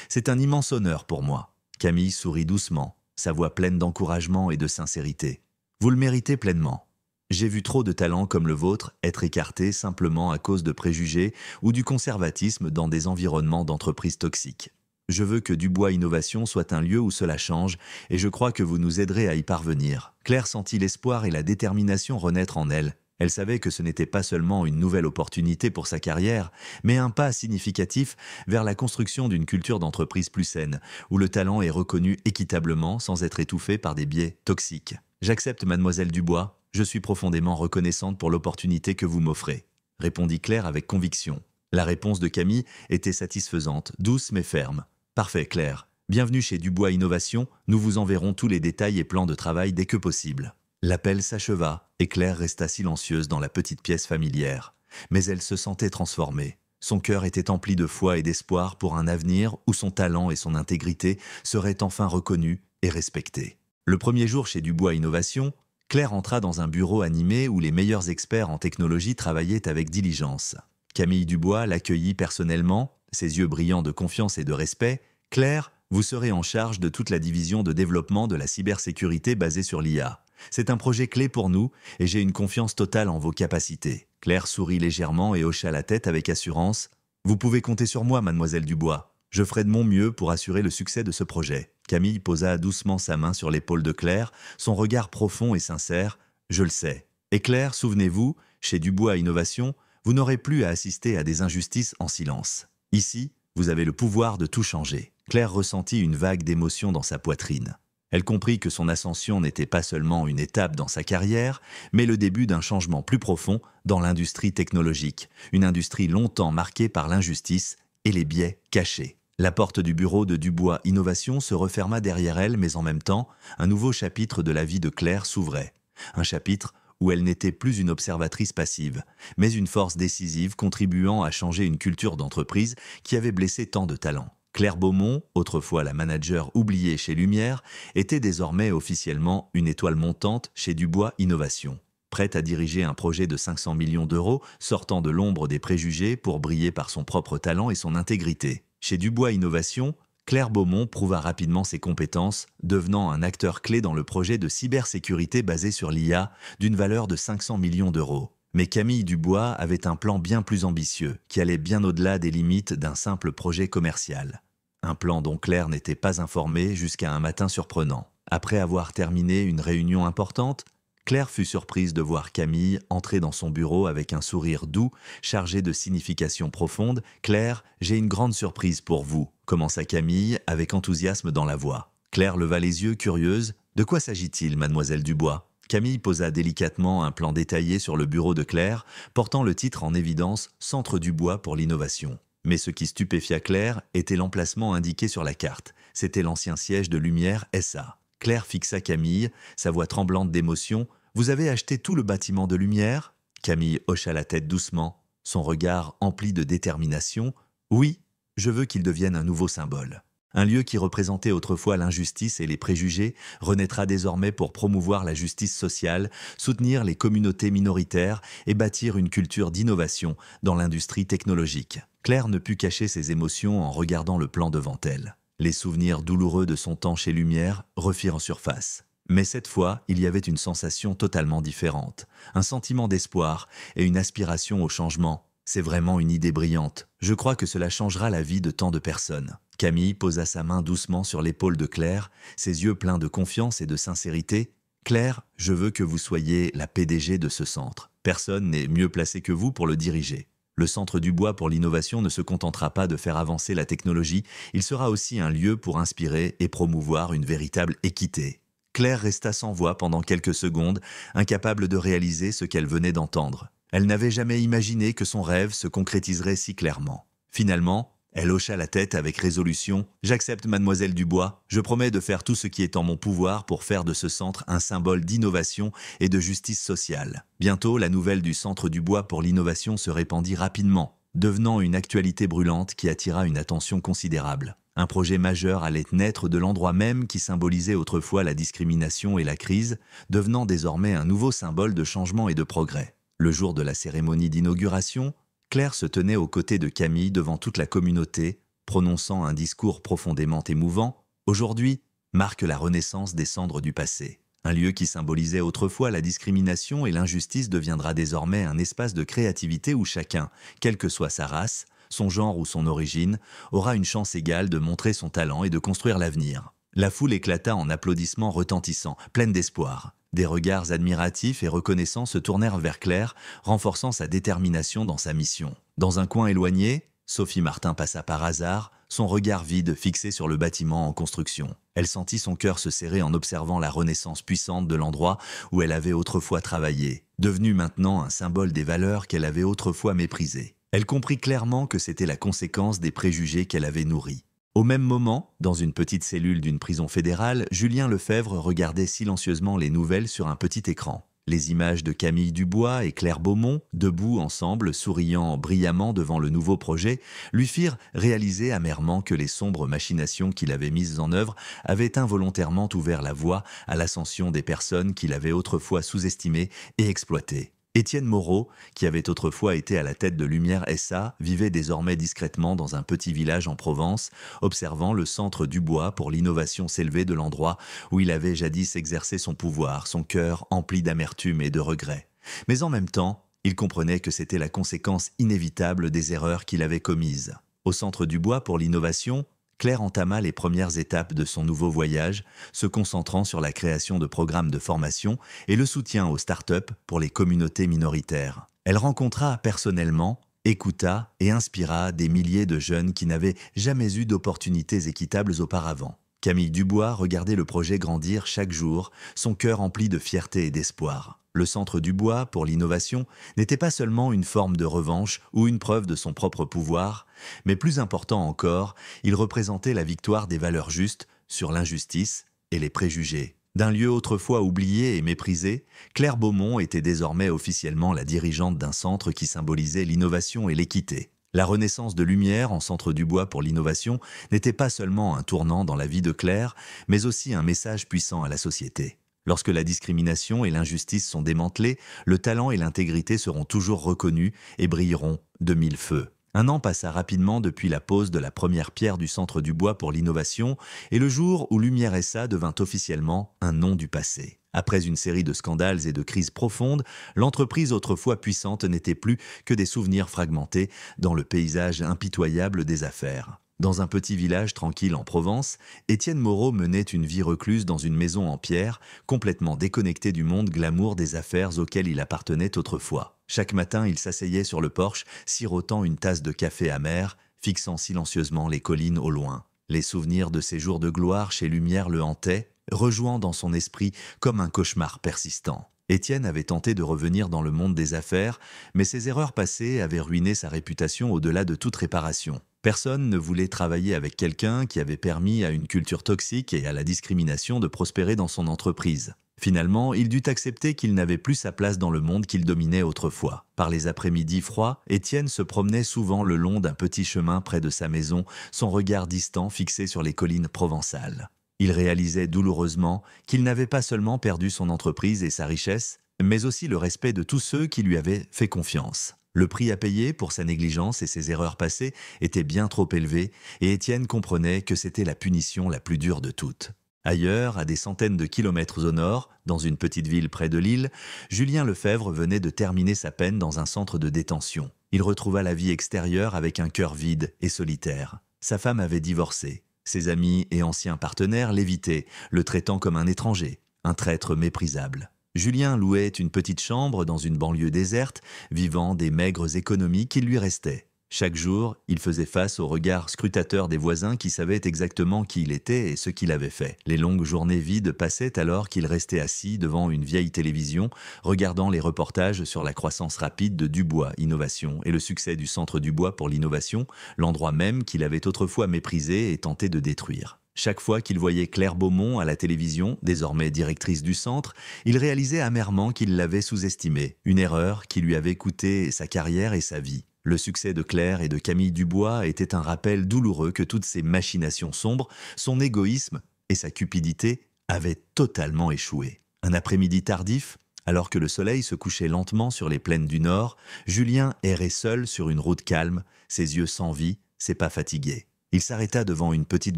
C'est un immense honneur pour moi. » Camille sourit doucement, sa voix pleine d'encouragement et de sincérité. « Vous le méritez pleinement. J'ai vu trop de talents comme le vôtre être écartés simplement à cause de préjugés ou du conservatisme dans des environnements d'entreprises toxiques. Je veux que Dubois Innovation soit un lieu où cela change et je crois que vous nous aiderez à y parvenir. » Claire sentit l'espoir et la détermination renaître en elle. Elle savait que ce n'était pas seulement une nouvelle opportunité pour sa carrière, mais un pas significatif vers la construction d'une culture d'entreprise plus saine, où le talent est reconnu équitablement sans être étouffé par des biais toxiques. « J'accepte, mademoiselle Dubois, je suis profondément reconnaissante pour l'opportunité que vous m'offrez, » répondit Claire avec conviction. La réponse de Camille était satisfaisante, douce mais ferme. « Parfait, Claire. Bienvenue chez Dubois Innovation, nous vous enverrons tous les détails et plans de travail dès que possible. » L'appel s'acheva et Claire resta silencieuse dans la petite pièce familière. Mais elle se sentait transformée. Son cœur était empli de foi et d'espoir pour un avenir où son talent et son intégrité seraient enfin reconnus et respectés. Le premier jour chez Dubois Innovation, Claire entra dans un bureau animé où les meilleurs experts en technologie travaillaient avec diligence. Camille Dubois l'accueillit personnellement, ses yeux brillants de confiance et de respect. « Claire, vous serez en charge de toute la division de développement de la cybersécurité basée sur l'IA. C'est un projet clé pour nous et j'ai une confiance totale en vos capacités. » Claire sourit légèrement et hocha la tête avec assurance. « Vous pouvez compter sur moi, mademoiselle Dubois. Je ferai de mon mieux pour assurer le succès de ce projet. » Camille posa doucement sa main sur l'épaule de Claire, son regard profond et sincère. « Je le sais. Et Claire, souvenez-vous, chez Dubois Innovation, vous n'aurez plus à assister à des injustices en silence. Ici, vous avez le pouvoir de tout changer. » Claire ressentit une vague d'émotion dans sa poitrine. Elle comprit que son ascension n'était pas seulement une étape dans sa carrière, mais le début d'un changement plus profond dans l'industrie technologique, une industrie longtemps marquée par l'injustice et les biais cachés. La porte du bureau de Dubois Innovation se referma derrière elle, mais en même temps, un nouveau chapitre de la vie de Claire s'ouvrait. Un chapitre où elle n'était plus une observatrice passive, mais une force décisive contribuant à changer une culture d'entreprise qui avait blessé tant de talents. Claire Beaumont, autrefois la manager oubliée chez Lumière, était désormais officiellement une étoile montante chez Dubois Innovation. Prête à diriger un projet de 500 millions d'euros, sortant de l'ombre des préjugés pour briller par son propre talent et son intégrité. Chez Dubois Innovation, Claire Beaumont prouva rapidement ses compétences, devenant un acteur clé dans le projet de cybersécurité basé sur l'IA d'une valeur de 500 millions d'euros. Mais Camille Dubois avait un plan bien plus ambitieux, qui allait bien au-delà des limites d'un simple projet commercial. Un plan dont Claire n'était pas informée jusqu'à un matin surprenant. Après avoir terminé une réunion importante, Claire fut surprise de voir Camille entrer dans son bureau avec un sourire doux, chargé de signification profonde. « Claire, j'ai une grande surprise pour vous », commença Camille avec enthousiasme dans la voix. Claire leva les yeux, curieuse. « De quoi s'agit-il, mademoiselle Dubois ?» Camille posa délicatement un plan détaillé sur le bureau de Claire, portant le titre en évidence « Centre Dubois pour l'innovation ». Mais ce qui stupéfia Claire était l'emplacement indiqué sur la carte. C'était l'ancien siège de Lumière SA. Claire fixa Camille, sa voix tremblante d'émotion. « Vous avez acheté tout le bâtiment de Lumière ?» Camille hocha la tête doucement, son regard empli de détermination. « Oui, je veux qu'il devienne un nouveau symbole. Un lieu qui représentait autrefois l'injustice et les préjugés renaîtra désormais pour promouvoir la justice sociale, soutenir les communautés minoritaires et bâtir une culture d'innovation dans l'industrie technologique. » Claire ne put cacher ses émotions en regardant le plan devant elle. Les souvenirs douloureux de son temps chez Lumière refirent surface. Mais cette fois, il y avait une sensation totalement différente, un sentiment d'espoir et une aspiration au changement. C'est vraiment une idée brillante. Je crois que cela changera la vie de tant de personnes. Camille posa sa main doucement sur l'épaule de Claire, ses yeux pleins de confiance et de sincérité. « Claire, je veux que vous soyez la PDG de ce centre. Personne n'est mieux placé que vous pour le diriger. Le Centre Dubois pour l'innovation ne se contentera pas de faire avancer la technologie, il sera aussi un lieu pour inspirer et promouvoir une véritable équité. » Claire resta sans voix pendant quelques secondes, incapable de réaliser ce qu'elle venait d'entendre. Elle n'avait jamais imaginé que son rêve se concrétiserait si clairement. Finalement, elle hocha la tête avec résolution. « J'accepte, mademoiselle Dubois. Je promets de faire tout ce qui est en mon pouvoir pour faire de ce centre un symbole d'innovation et de justice sociale. » Bientôt, la nouvelle du Centre Dubois pour l'innovation se répandit rapidement, devenant une actualité brûlante qui attira une attention considérable. Un projet majeur allait naître de l'endroit même qui symbolisait autrefois la discrimination et la crise, devenant désormais un nouveau symbole de changement et de progrès. Le jour de la cérémonie d'inauguration, Claire se tenait aux côtés de Camille devant toute la communauté, prononçant un discours profondément émouvant. « Aujourd'hui marque la renaissance des cendres du passé. Un lieu qui symbolisait autrefois la discrimination et l'injustice deviendra désormais un espace de créativité où chacun, quelle que soit sa race, son genre ou son origine, aura une chance égale de montrer son talent et de construire l'avenir. » La foule éclata en applaudissements retentissants, pleine d'espoir. Des regards admiratifs et reconnaissants se tournèrent vers Claire, renforçant sa détermination dans sa mission. Dans un coin éloigné, Sophie Martin passa par hasard, son regard vide fixé sur le bâtiment en construction. Elle sentit son cœur se serrer en observant la renaissance puissante de l'endroit où elle avait autrefois travaillé, devenu maintenant un symbole des valeurs qu'elle avait autrefois méprisées. Elle comprit clairement que c'était la conséquence des préjugés qu'elle avait nourris. Au même moment, dans une petite cellule d'une prison fédérale, Julien Lefebvre regardait silencieusement les nouvelles sur un petit écran. Les images de Camille Dubois et Claire Beaumont, debout ensemble, souriant brillamment devant le nouveau projet, lui firent réaliser amèrement que les sombres machinations qu'il avait mises en œuvre avaient involontairement ouvert la voie à l'ascension des personnes qu'il avait autrefois sous-estimées et exploitées. Étienne Moreau, qui avait autrefois été à la tête de Lumière SA, vivait désormais discrètement dans un petit village en Provence, observant le Centre Dubois pour l'innovation s'élever de l'endroit où il avait jadis exercé son pouvoir, son cœur empli d'amertume et de regrets. Mais en même temps, il comprenait que c'était la conséquence inévitable des erreurs qu'il avait commises. Au Centre Dubois pour l'innovation, Claire entama les premières étapes de son nouveau voyage, se concentrant sur la création de programmes de formation et le soutien aux start-up pour les communautés minoritaires. Elle rencontra personnellement, écouta et inspira des milliers de jeunes qui n'avaient jamais eu d'opportunités équitables auparavant. Camille Dubois regardait le projet grandir chaque jour, son cœur empli de fierté et d'espoir. Le Centre Dubois pour l'innovation n'était pas seulement une forme de revanche ou une preuve de son propre pouvoir, mais plus important encore, il représentait la victoire des valeurs justes sur l'injustice et les préjugés. D'un lieu autrefois oublié et méprisé, Claire Beaumont était désormais officiellement la dirigeante d'un centre qui symbolisait l'innovation et l'équité. La renaissance de Lumière en Centre Dubois pour l'innovation n'était pas seulement un tournant dans la vie de Claire, mais aussi un message puissant à la société. Lorsque la discrimination et l'injustice sont démantelées, le talent et l'intégrité seront toujours reconnus et brilleront de mille feux. Un an passa rapidement depuis la pose de la première pierre du Centre du Bois pour l'innovation et le jour où Lumière SA devint officiellement un nom du passé. Après une série de scandales et de crises profondes, l'entreprise autrefois puissante n'était plus que des souvenirs fragmentés dans le paysage impitoyable des affaires. Dans un petit village tranquille en Provence, Étienne Moreau menait une vie recluse dans une maison en pierre, complètement déconnecté du monde glamour des affaires auxquelles il appartenait autrefois. Chaque matin, il s'asseyait sur le porche, sirotant une tasse de café amer, fixant silencieusement les collines au loin. Les souvenirs de ses jours de gloire chez Lumière le hantaient, rejouant dans son esprit comme un cauchemar persistant. Étienne avait tenté de revenir dans le monde des affaires, mais ses erreurs passées avaient ruiné sa réputation au-delà de toute réparation. Personne ne voulait travailler avec quelqu'un qui avait permis à une culture toxique et à la discrimination de prospérer dans son entreprise. Finalement, il dut accepter qu'il n'avait plus sa place dans le monde qu'il dominait autrefois. Par les après-midi froids, Étienne se promenait souvent le long d'un petit chemin près de sa maison, son regard distant fixé sur les collines provençales. Il réalisait douloureusement qu'il n'avait pas seulement perdu son entreprise et sa richesse, mais aussi le respect de tous ceux qui lui avaient fait confiance. Le prix à payer pour sa négligence et ses erreurs passées était bien trop élevé et Étienne comprenait que c'était la punition la plus dure de toutes. Ailleurs, à des centaines de kilomètres au nord, dans une petite ville près de Lille, Julien Lefebvre venait de terminer sa peine dans un centre de détention. Il retrouva la vie extérieure avec un cœur vide et solitaire. Sa femme avait divorcé. Ses amis et anciens partenaires l'évitaient, le traitant comme un étranger, un traître méprisable. Julien louait une petite chambre dans une banlieue déserte, vivant des maigres économies qui lui restaient. Chaque jour, il faisait face au regard scrutateur des voisins qui savaient exactement qui il était et ce qu'il avait fait. Les longues journées vides passaient alors qu'il restait assis devant une vieille télévision, regardant les reportages sur la croissance rapide de Dubois Innovation et le succès du Centre Dubois pour l'innovation, l'endroit même qu'il avait autrefois méprisé et tenté de détruire. Chaque fois qu'il voyait Claire Beaumont à la télévision, désormais directrice du centre, il réalisait amèrement qu'il l'avait sous-estimée, une erreur qui lui avait coûté sa carrière et sa vie. Le succès de Claire et de Camille Dubois était un rappel douloureux que toutes ses machinations sombres, son égoïsme et sa cupidité avaient totalement échoué. Un après-midi tardif, alors que le soleil se couchait lentement sur les plaines du Nord, Julien errait seul sur une route calme, ses yeux sans vie, ses pas fatigués. Il s'arrêta devant une petite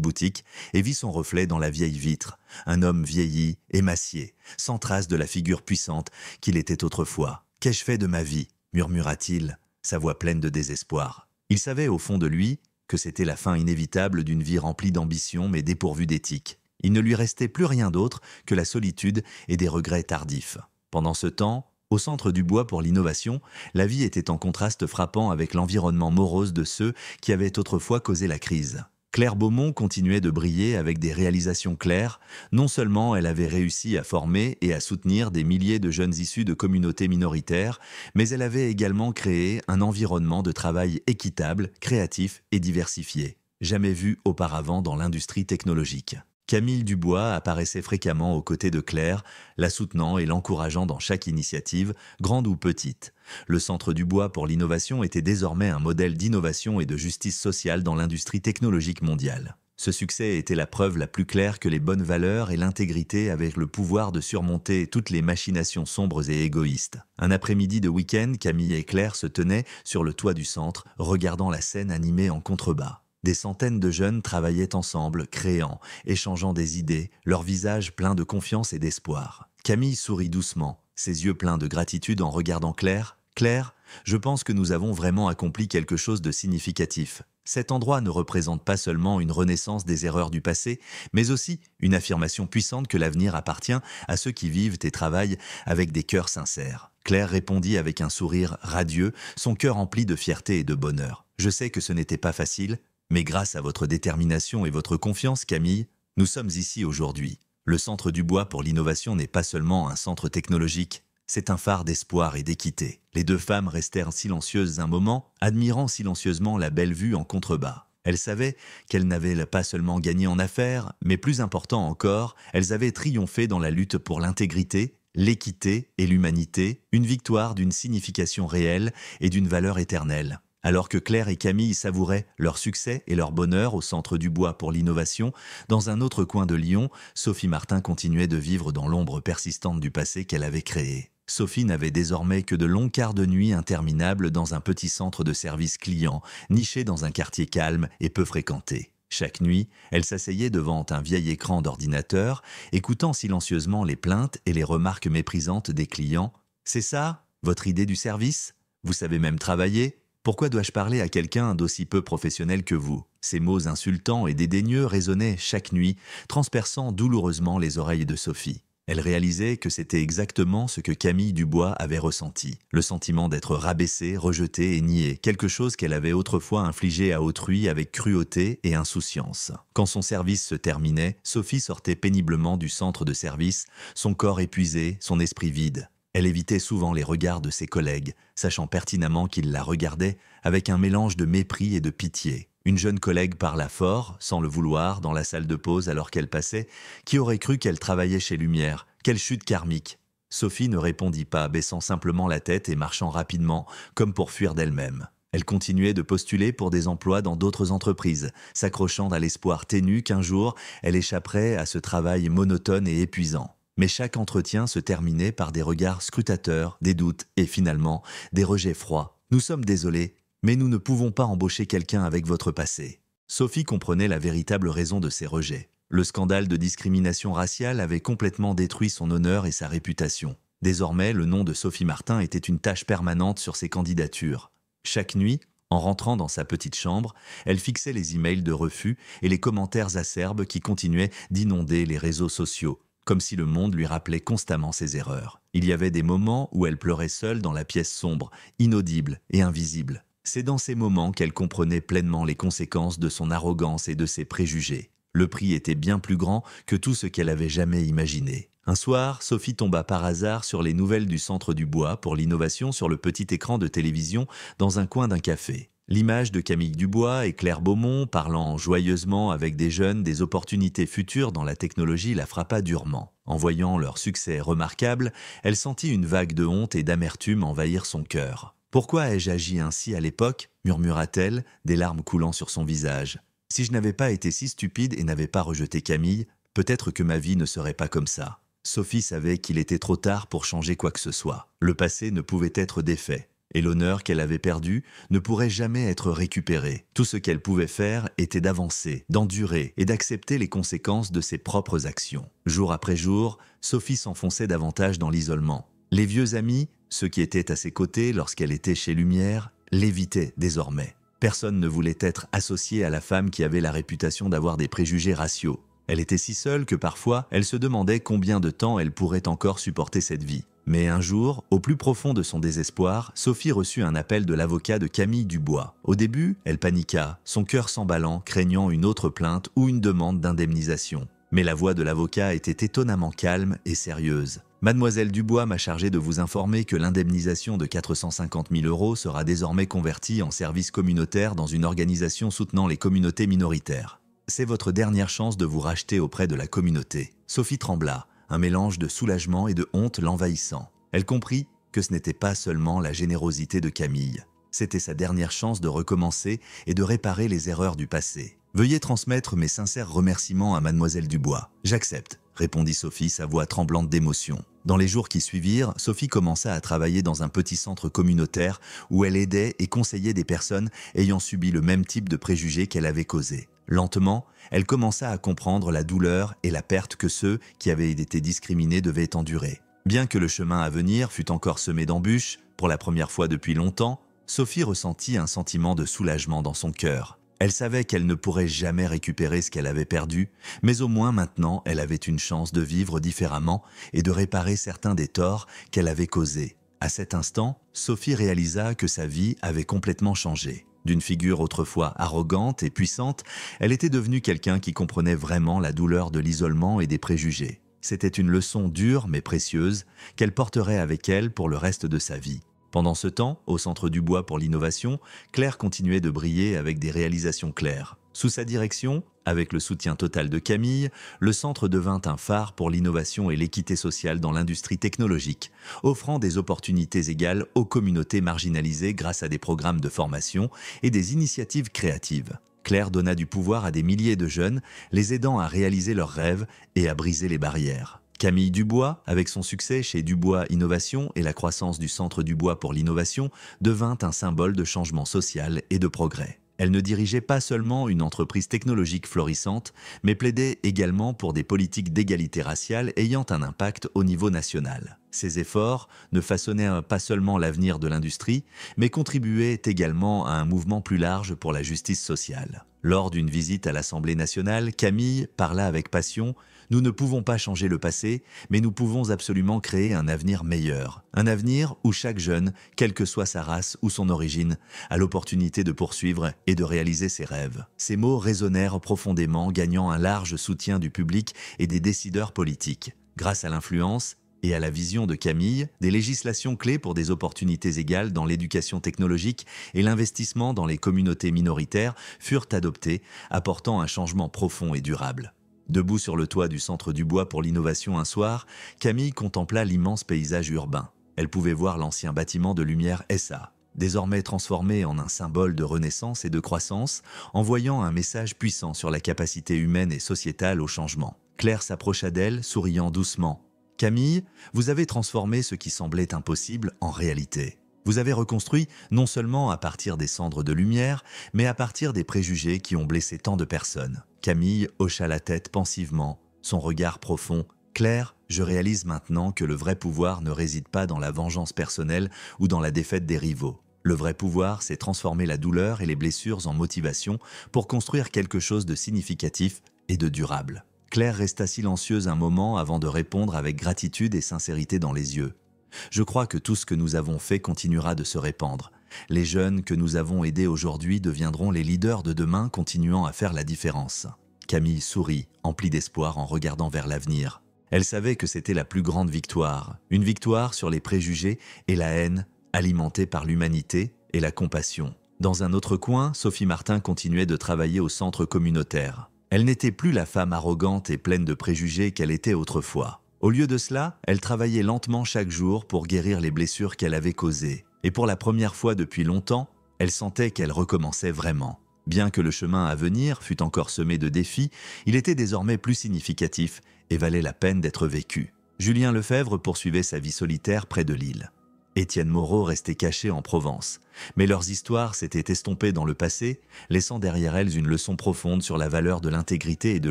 boutique et vit son reflet dans la vieille vitre, un homme vieilli, émacié, sans trace de la figure puissante qu'il était autrefois. « Qu'ai-je fait de ma vie ?» murmura-t-il, sa voix pleine de désespoir. Il savait au fond de lui que c'était la fin inévitable d'une vie remplie d'ambition mais dépourvue d'éthique. Il ne lui restait plus rien d'autre que la solitude et des regrets tardifs. Pendant ce temps, au Centre du Bois pour l'innovation, la vie était en contraste frappant avec l'environnement morose de ceux qui avaient autrefois causé la crise. Claire Beaumont continuait de briller avec des réalisations claires. Non seulement elle avait réussi à former et à soutenir des milliers de jeunes issus de communautés minoritaires, mais elle avait également créé un environnement de travail équitable, créatif et diversifié, jamais vu auparavant dans l'industrie technologique. Camille Dubois apparaissait fréquemment aux côtés de Claire, la soutenant et l'encourageant dans chaque initiative, grande ou petite. Le Centre Dubois pour l'innovation était désormais un modèle d'innovation et de justice sociale dans l'industrie technologique mondiale. Ce succès était la preuve la plus claire que les bonnes valeurs et l'intégrité avaient le pouvoir de surmonter toutes les machinations sombres et égoïstes. Un après-midi de week-end, Camille et Claire se tenaient sur le toit du centre, regardant la scène animée en contrebas. Des centaines de jeunes travaillaient ensemble, créant, échangeant des idées, leurs visages pleins de confiance et d'espoir. Camille sourit doucement, ses yeux pleins de gratitude en regardant Claire. « Claire, je pense que nous avons vraiment accompli quelque chose de significatif. Cet endroit ne représente pas seulement une renaissance des erreurs du passé, mais aussi une affirmation puissante que l'avenir appartient à ceux qui vivent et travaillent avec des cœurs sincères. » Claire répondit avec un sourire radieux, son cœur empli de fierté et de bonheur. « Je sais que ce n'était pas facile, mais grâce à votre détermination et votre confiance, Camille, nous sommes ici aujourd'hui. Le Centre Dubois pour l'innovation n'est pas seulement un centre technologique, c'est un phare d'espoir et d'équité. » Les deux femmes restèrent silencieuses un moment, admirant silencieusement la belle vue en contrebas. Elles savaient qu'elles n'avaient pas seulement gagné en affaires, mais plus important encore, elles avaient triomphé dans la lutte pour l'intégrité, l'équité et l'humanité, une victoire d'une signification réelle et d'une valeur éternelle. Alors que Claire et Camille savouraient leur succès et leur bonheur au Centre Dubois pour l'innovation, dans un autre coin de Lyon, Sophie Martin continuait de vivre dans l'ombre persistante du passé qu'elle avait créé. Sophie n'avait désormais que de longs quarts de nuit interminables dans un petit centre de service client, niché dans un quartier calme et peu fréquenté. Chaque nuit, elle s'asseyait devant un vieil écran d'ordinateur, écoutant silencieusement les plaintes et les remarques méprisantes des clients. « C'est ça, votre idée du service? Vous savez même travailler? Pourquoi dois-je parler à quelqu'un d'aussi peu professionnel que vous ?» Ces mots insultants et dédaigneux résonnaient chaque nuit, transperçant douloureusement les oreilles de Sophie. Elle réalisait que c'était exactement ce que Camille Dubois avait ressenti. Le sentiment d'être rabaissée, rejetée et niée, quelque chose qu'elle avait autrefois infligé à autrui avec cruauté et insouciance. Quand son service se terminait, Sophie sortait péniblement du centre de service, son corps épuisé, son esprit vide. Elle évitait souvent les regards de ses collègues, sachant pertinemment qu'ils la regardaient avec un mélange de mépris et de pitié. Une jeune collègue parla fort, sans le vouloir, dans la salle de pause alors qu'elle passait. Qui aurait cru qu'elle travaillait chez Lumière? Quelle chute karmique! Sophie ne répondit pas, baissant simplement la tête et marchant rapidement, comme pour fuir d'elle-même. Elle continuait de postuler pour des emplois dans d'autres entreprises, s'accrochant à l'espoir ténu qu'un jour, elle échapperait à ce travail monotone et épuisant. Mais chaque entretien se terminait par des regards scrutateurs, des doutes et finalement, des rejets froids. « Nous sommes désolés, mais nous ne pouvons pas embaucher quelqu'un avec votre passé. » Sophie comprenait la véritable raison de ces rejets. Le scandale de discrimination raciale avait complètement détruit son honneur et sa réputation. Désormais, le nom de Sophie Martin était une tâche permanente sur ses candidatures. Chaque nuit, en rentrant dans sa petite chambre, elle fixait les emails de refus et les commentaires acerbes qui continuaient d'inonder les réseaux sociaux, comme si le monde lui rappelait constamment ses erreurs. Il y avait des moments où elle pleurait seule dans la pièce sombre, inaudible et invisible. C'est dans ces moments qu'elle comprenait pleinement les conséquences de son arrogance et de ses préjugés. Le prix était bien plus grand que tout ce qu'elle avait jamais imaginé. Un soir, Sophie tomba par hasard sur les nouvelles du Centre du Bois pour l'innovation sur le petit écran de télévision dans un coin d'un café. L'image de Camille Dubois et Claire Beaumont parlant joyeusement avec des jeunes des opportunités futures dans la technologie la frappa durement. En voyant leur succès remarquable, elle sentit une vague de honte et d'amertume envahir son cœur. « Pourquoi ai-je agi ainsi à l'époque ?» murmura-t-elle, des larmes coulant sur son visage. « Si je n'avais pas été si stupide et n'avais pas rejeté Camille, peut-être que ma vie ne serait pas comme ça. » Sophie savait qu'il était trop tard pour changer quoi que ce soit. Le passé ne pouvait être défait. Et l'honneur qu'elle avait perdu ne pourrait jamais être récupéré. Tout ce qu'elle pouvait faire était d'avancer, d'endurer et d'accepter les conséquences de ses propres actions. Jour après jour, Sophie s'enfonçait davantage dans l'isolement. Les vieux amis, ceux qui étaient à ses côtés lorsqu'elle était chez Lumière, l'évitaient désormais. Personne ne voulait être associé à la femme qui avait la réputation d'avoir des préjugés raciaux. Elle était si seule que parfois, elle se demandait combien de temps elle pourrait encore supporter cette vie. Mais un jour, au plus profond de son désespoir, Sophie reçut un appel de l'avocat de Camille Dubois. Au début, elle paniqua, son cœur s'emballant, craignant une autre plainte ou une demande d'indemnisation. Mais la voix de l'avocat était étonnamment calme et sérieuse. « Mademoiselle Dubois m'a chargé de vous informer que l'indemnisation de 450 000 € sera désormais convertie en service communautaire dans une organisation soutenant les communautés minoritaires. C'est votre dernière chance de vous racheter auprès de la communauté. » Sophie trembla, un mélange de soulagement et de honte l'envahissant. Elle comprit que ce n'était pas seulement la générosité de Camille. C'était sa dernière chance de recommencer et de réparer les erreurs du passé. « Veuillez transmettre mes sincères remerciements à Mademoiselle Dubois. »« J'accepte », répondit Sophie, sa voix tremblante d'émotion. Dans les jours qui suivirent, Sophie commença à travailler dans un petit centre communautaire où elle aidait et conseillait des personnes ayant subi le même type de préjugés qu'elle avait causé. Lentement, elle commença à comprendre la douleur et la perte que ceux qui avaient été discriminés devaient endurer. Bien que le chemin à venir fût encore semé d'embûches, pour la première fois depuis longtemps, Sophie ressentit un sentiment de soulagement dans son cœur. Elle savait qu'elle ne pourrait jamais récupérer ce qu'elle avait perdu, mais au moins maintenant elle avait une chance de vivre différemment et de réparer certains des torts qu'elle avait causés. À cet instant, Sophie réalisa que sa vie avait complètement changé. D'une figure autrefois arrogante et puissante, elle était devenue quelqu'un qui comprenait vraiment la douleur de l'isolement et des préjugés. C'était une leçon dure mais précieuse qu'elle porterait avec elle pour le reste de sa vie. Pendant ce temps, au Centre du Bois pour l'innovation, Claire continuait de briller avec des réalisations claires. Sous sa direction, avec le soutien total de Camille, le centre devint un phare pour l'innovation et l'équité sociale dans l'industrie technologique, offrant des opportunités égales aux communautés marginalisées grâce à des programmes de formation et des initiatives créatives. Claire donna du pouvoir à des milliers de jeunes, les aidant à réaliser leurs rêves et à briser les barrières. Camille Dubois, avec son succès chez Dubois Innovation et la croissance du Centre Dubois pour l'innovation, devint un symbole de changement social et de progrès. Elle ne dirigeait pas seulement une entreprise technologique florissante, mais plaidait également pour des politiques d'égalité raciale ayant un impact au niveau national. Ses efforts ne façonnaient pas seulement l'avenir de l'industrie, mais contribuaient également à un mouvement plus large pour la justice sociale. Lors d'une visite à l'Assemblée nationale, Camille parla avec passion « Nous ne pouvons pas changer le passé, mais nous pouvons absolument créer un avenir meilleur. Un avenir où chaque jeune, quelle que soit sa race ou son origine, a l'opportunité de poursuivre et de réaliser ses rêves. » Ces mots résonnèrent profondément, gagnant un large soutien du public et des décideurs politiques. Grâce à l'influence et à la vision de Camille, des législations clés pour des opportunités égales dans l'éducation technologique et l'investissement dans les communautés minoritaires furent adoptées, apportant un changement profond et durable. Debout sur le toit du Centre Dubois pour l'innovation un soir, Camille contempla l'immense paysage urbain. Elle pouvait voir l'ancien bâtiment de Lumière SA, désormais transformé en un symbole de renaissance et de croissance, envoyant un message puissant sur la capacité humaine et sociétale au changement. Claire s'approcha d'elle, souriant doucement. « Camille, vous avez transformé ce qui semblait impossible en réalité. Vous avez reconstruit non seulement à partir des cendres de lumière, mais à partir des préjugés qui ont blessé tant de personnes. » Camille hocha la tête pensivement, son regard profond. « Claire, je réalise maintenant que le vrai pouvoir ne réside pas dans la vengeance personnelle ou dans la défaite des rivaux. Le vrai pouvoir, c'est transformer la douleur et les blessures en motivation pour construire quelque chose de significatif et de durable. » Claire resta silencieuse un moment avant de répondre avec gratitude et sincérité dans les yeux. « Je crois que tout ce que nous avons fait continuera de se répandre. Les jeunes que nous avons aidés aujourd'hui deviendront les leaders de demain, continuant à faire la différence. » Camille sourit, emplie d'espoir en regardant vers l'avenir. Elle savait que c'était la plus grande victoire, une victoire sur les préjugés et la haine, alimentée par l'humanité et la compassion. Dans un autre coin, Sophie Martin continuait de travailler au centre communautaire. Elle n'était plus la femme arrogante et pleine de préjugés qu'elle était autrefois. Au lieu de cela, elle travaillait lentement chaque jour pour guérir les blessures qu'elle avait causées. Et pour la première fois depuis longtemps, elle sentait qu'elle recommençait vraiment. Bien que le chemin à venir fût encore semé de défis, il était désormais plus significatif et valait la peine d'être vécu. Julien Lefebvre poursuivait sa vie solitaire près de Lille. Étienne Moreau restait caché en Provence. Mais leurs histoires s'étaient estompées dans le passé, laissant derrière elles une leçon profonde sur la valeur de l'intégrité et de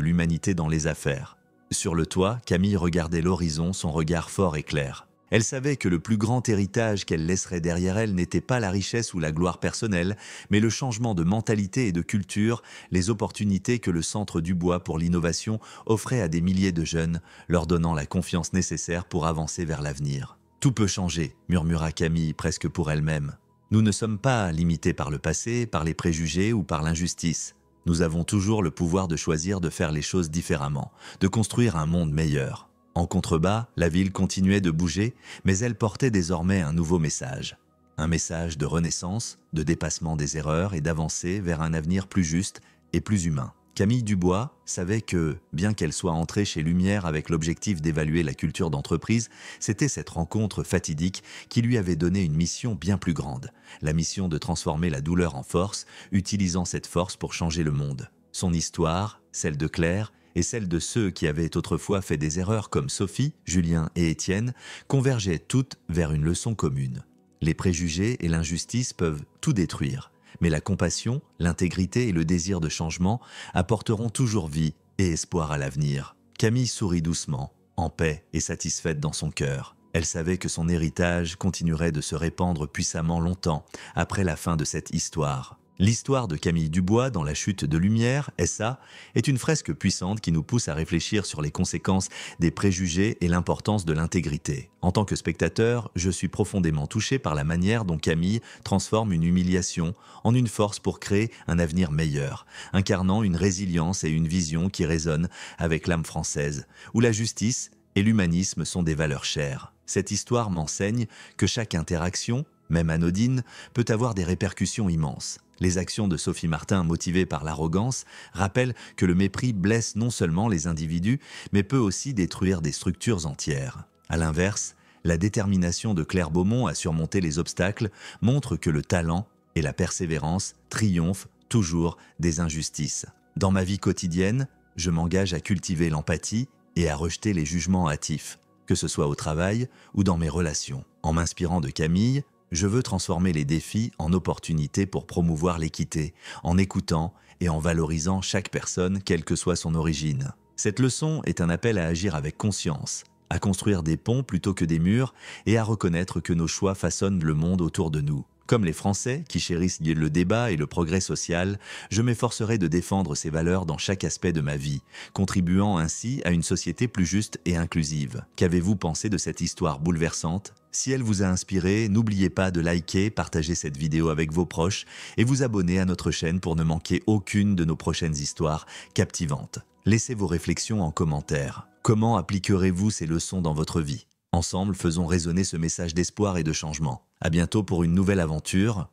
l'humanité dans les affaires. Sur le toit, Camille regardait l'horizon, son regard fort et clair. Elle savait que le plus grand héritage qu'elle laisserait derrière elle n'était pas la richesse ou la gloire personnelle, mais le changement de mentalité et de culture, les opportunités que le Centre Dubois pour l'innovation offrait à des milliers de jeunes, leur donnant la confiance nécessaire pour avancer vers l'avenir. « Tout peut changer », murmura Camille presque pour elle-même. « Nous ne sommes pas limités par le passé, par les préjugés ou par l'injustice. Nous avons toujours le pouvoir de choisir de faire les choses différemment, de construire un monde meilleur. » En contrebas, la ville continuait de bouger, mais elle portait désormais un nouveau message. Un message de renaissance, de dépassement des erreurs et d'avancée vers un avenir plus juste et plus humain. Camille Dubois savait que, bien qu'elle soit entrée chez Lumière avec l'objectif d'évaluer la culture d'entreprise, c'était cette rencontre fatidique qui lui avait donné une mission bien plus grande, la mission de transformer la douleur en force, utilisant cette force pour changer le monde. Son histoire, celle de Claire, et celle de ceux qui avaient autrefois fait des erreurs comme Sophie, Julien et Étienne, convergeaient toutes vers une leçon commune. Les préjugés et l'injustice peuvent tout détruire, mais la compassion, l'intégrité et le désir de changement apporteront toujours vie et espoir à l'avenir. Camille sourit doucement, en paix et satisfaite dans son cœur. Elle savait que son héritage continuerait de se répandre puissamment longtemps après la fin de cette histoire. L'histoire de Camille Dubois dans La Chute de Lumière, SA, est une fresque puissante qui nous pousse à réfléchir sur les conséquences des préjugés et l'importance de l'intégrité. En tant que spectateur, je suis profondément touché par la manière dont Camille transforme une humiliation en une force pour créer un avenir meilleur, incarnant une résilience et une vision qui résonnent avec l'âme française, où la justice et l'humanisme sont des valeurs chères. Cette histoire m'enseigne que chaque interaction, même anodine, peut avoir des répercussions immenses. Les actions de Sophie Martin, motivées par l'arrogance, rappellent que le mépris blesse non seulement les individus, mais peut aussi détruire des structures entières. À l'inverse, la détermination de Claire Beaumont à surmonter les obstacles montre que le talent et la persévérance triomphent toujours des injustices. Dans ma vie quotidienne, je m'engage à cultiver l'empathie et à rejeter les jugements hâtifs, que ce soit au travail ou dans mes relations. En m'inspirant de Camille, je veux transformer les défis en opportunités pour promouvoir l'équité, en écoutant et en valorisant chaque personne, quelle que soit son origine. Cette leçon est un appel à agir avec conscience, à construire des ponts plutôt que des murs et à reconnaître que nos choix façonnent le monde autour de nous. Comme les Français, qui chérissent le débat et le progrès social, je m'efforcerai de défendre ces valeurs dans chaque aspect de ma vie, contribuant ainsi à une société plus juste et inclusive. Qu'avez-vous pensé de cette histoire bouleversante ? Si elle vous a inspiré, n'oubliez pas de liker, partager cette vidéo avec vos proches et vous abonner à notre chaîne pour ne manquer aucune de nos prochaines histoires captivantes. Laissez vos réflexions en commentaire. Comment appliquerez-vous ces leçons dans votre vie ? Ensemble, faisons résonner ce message d'espoir et de changement. À bientôt pour une nouvelle aventure.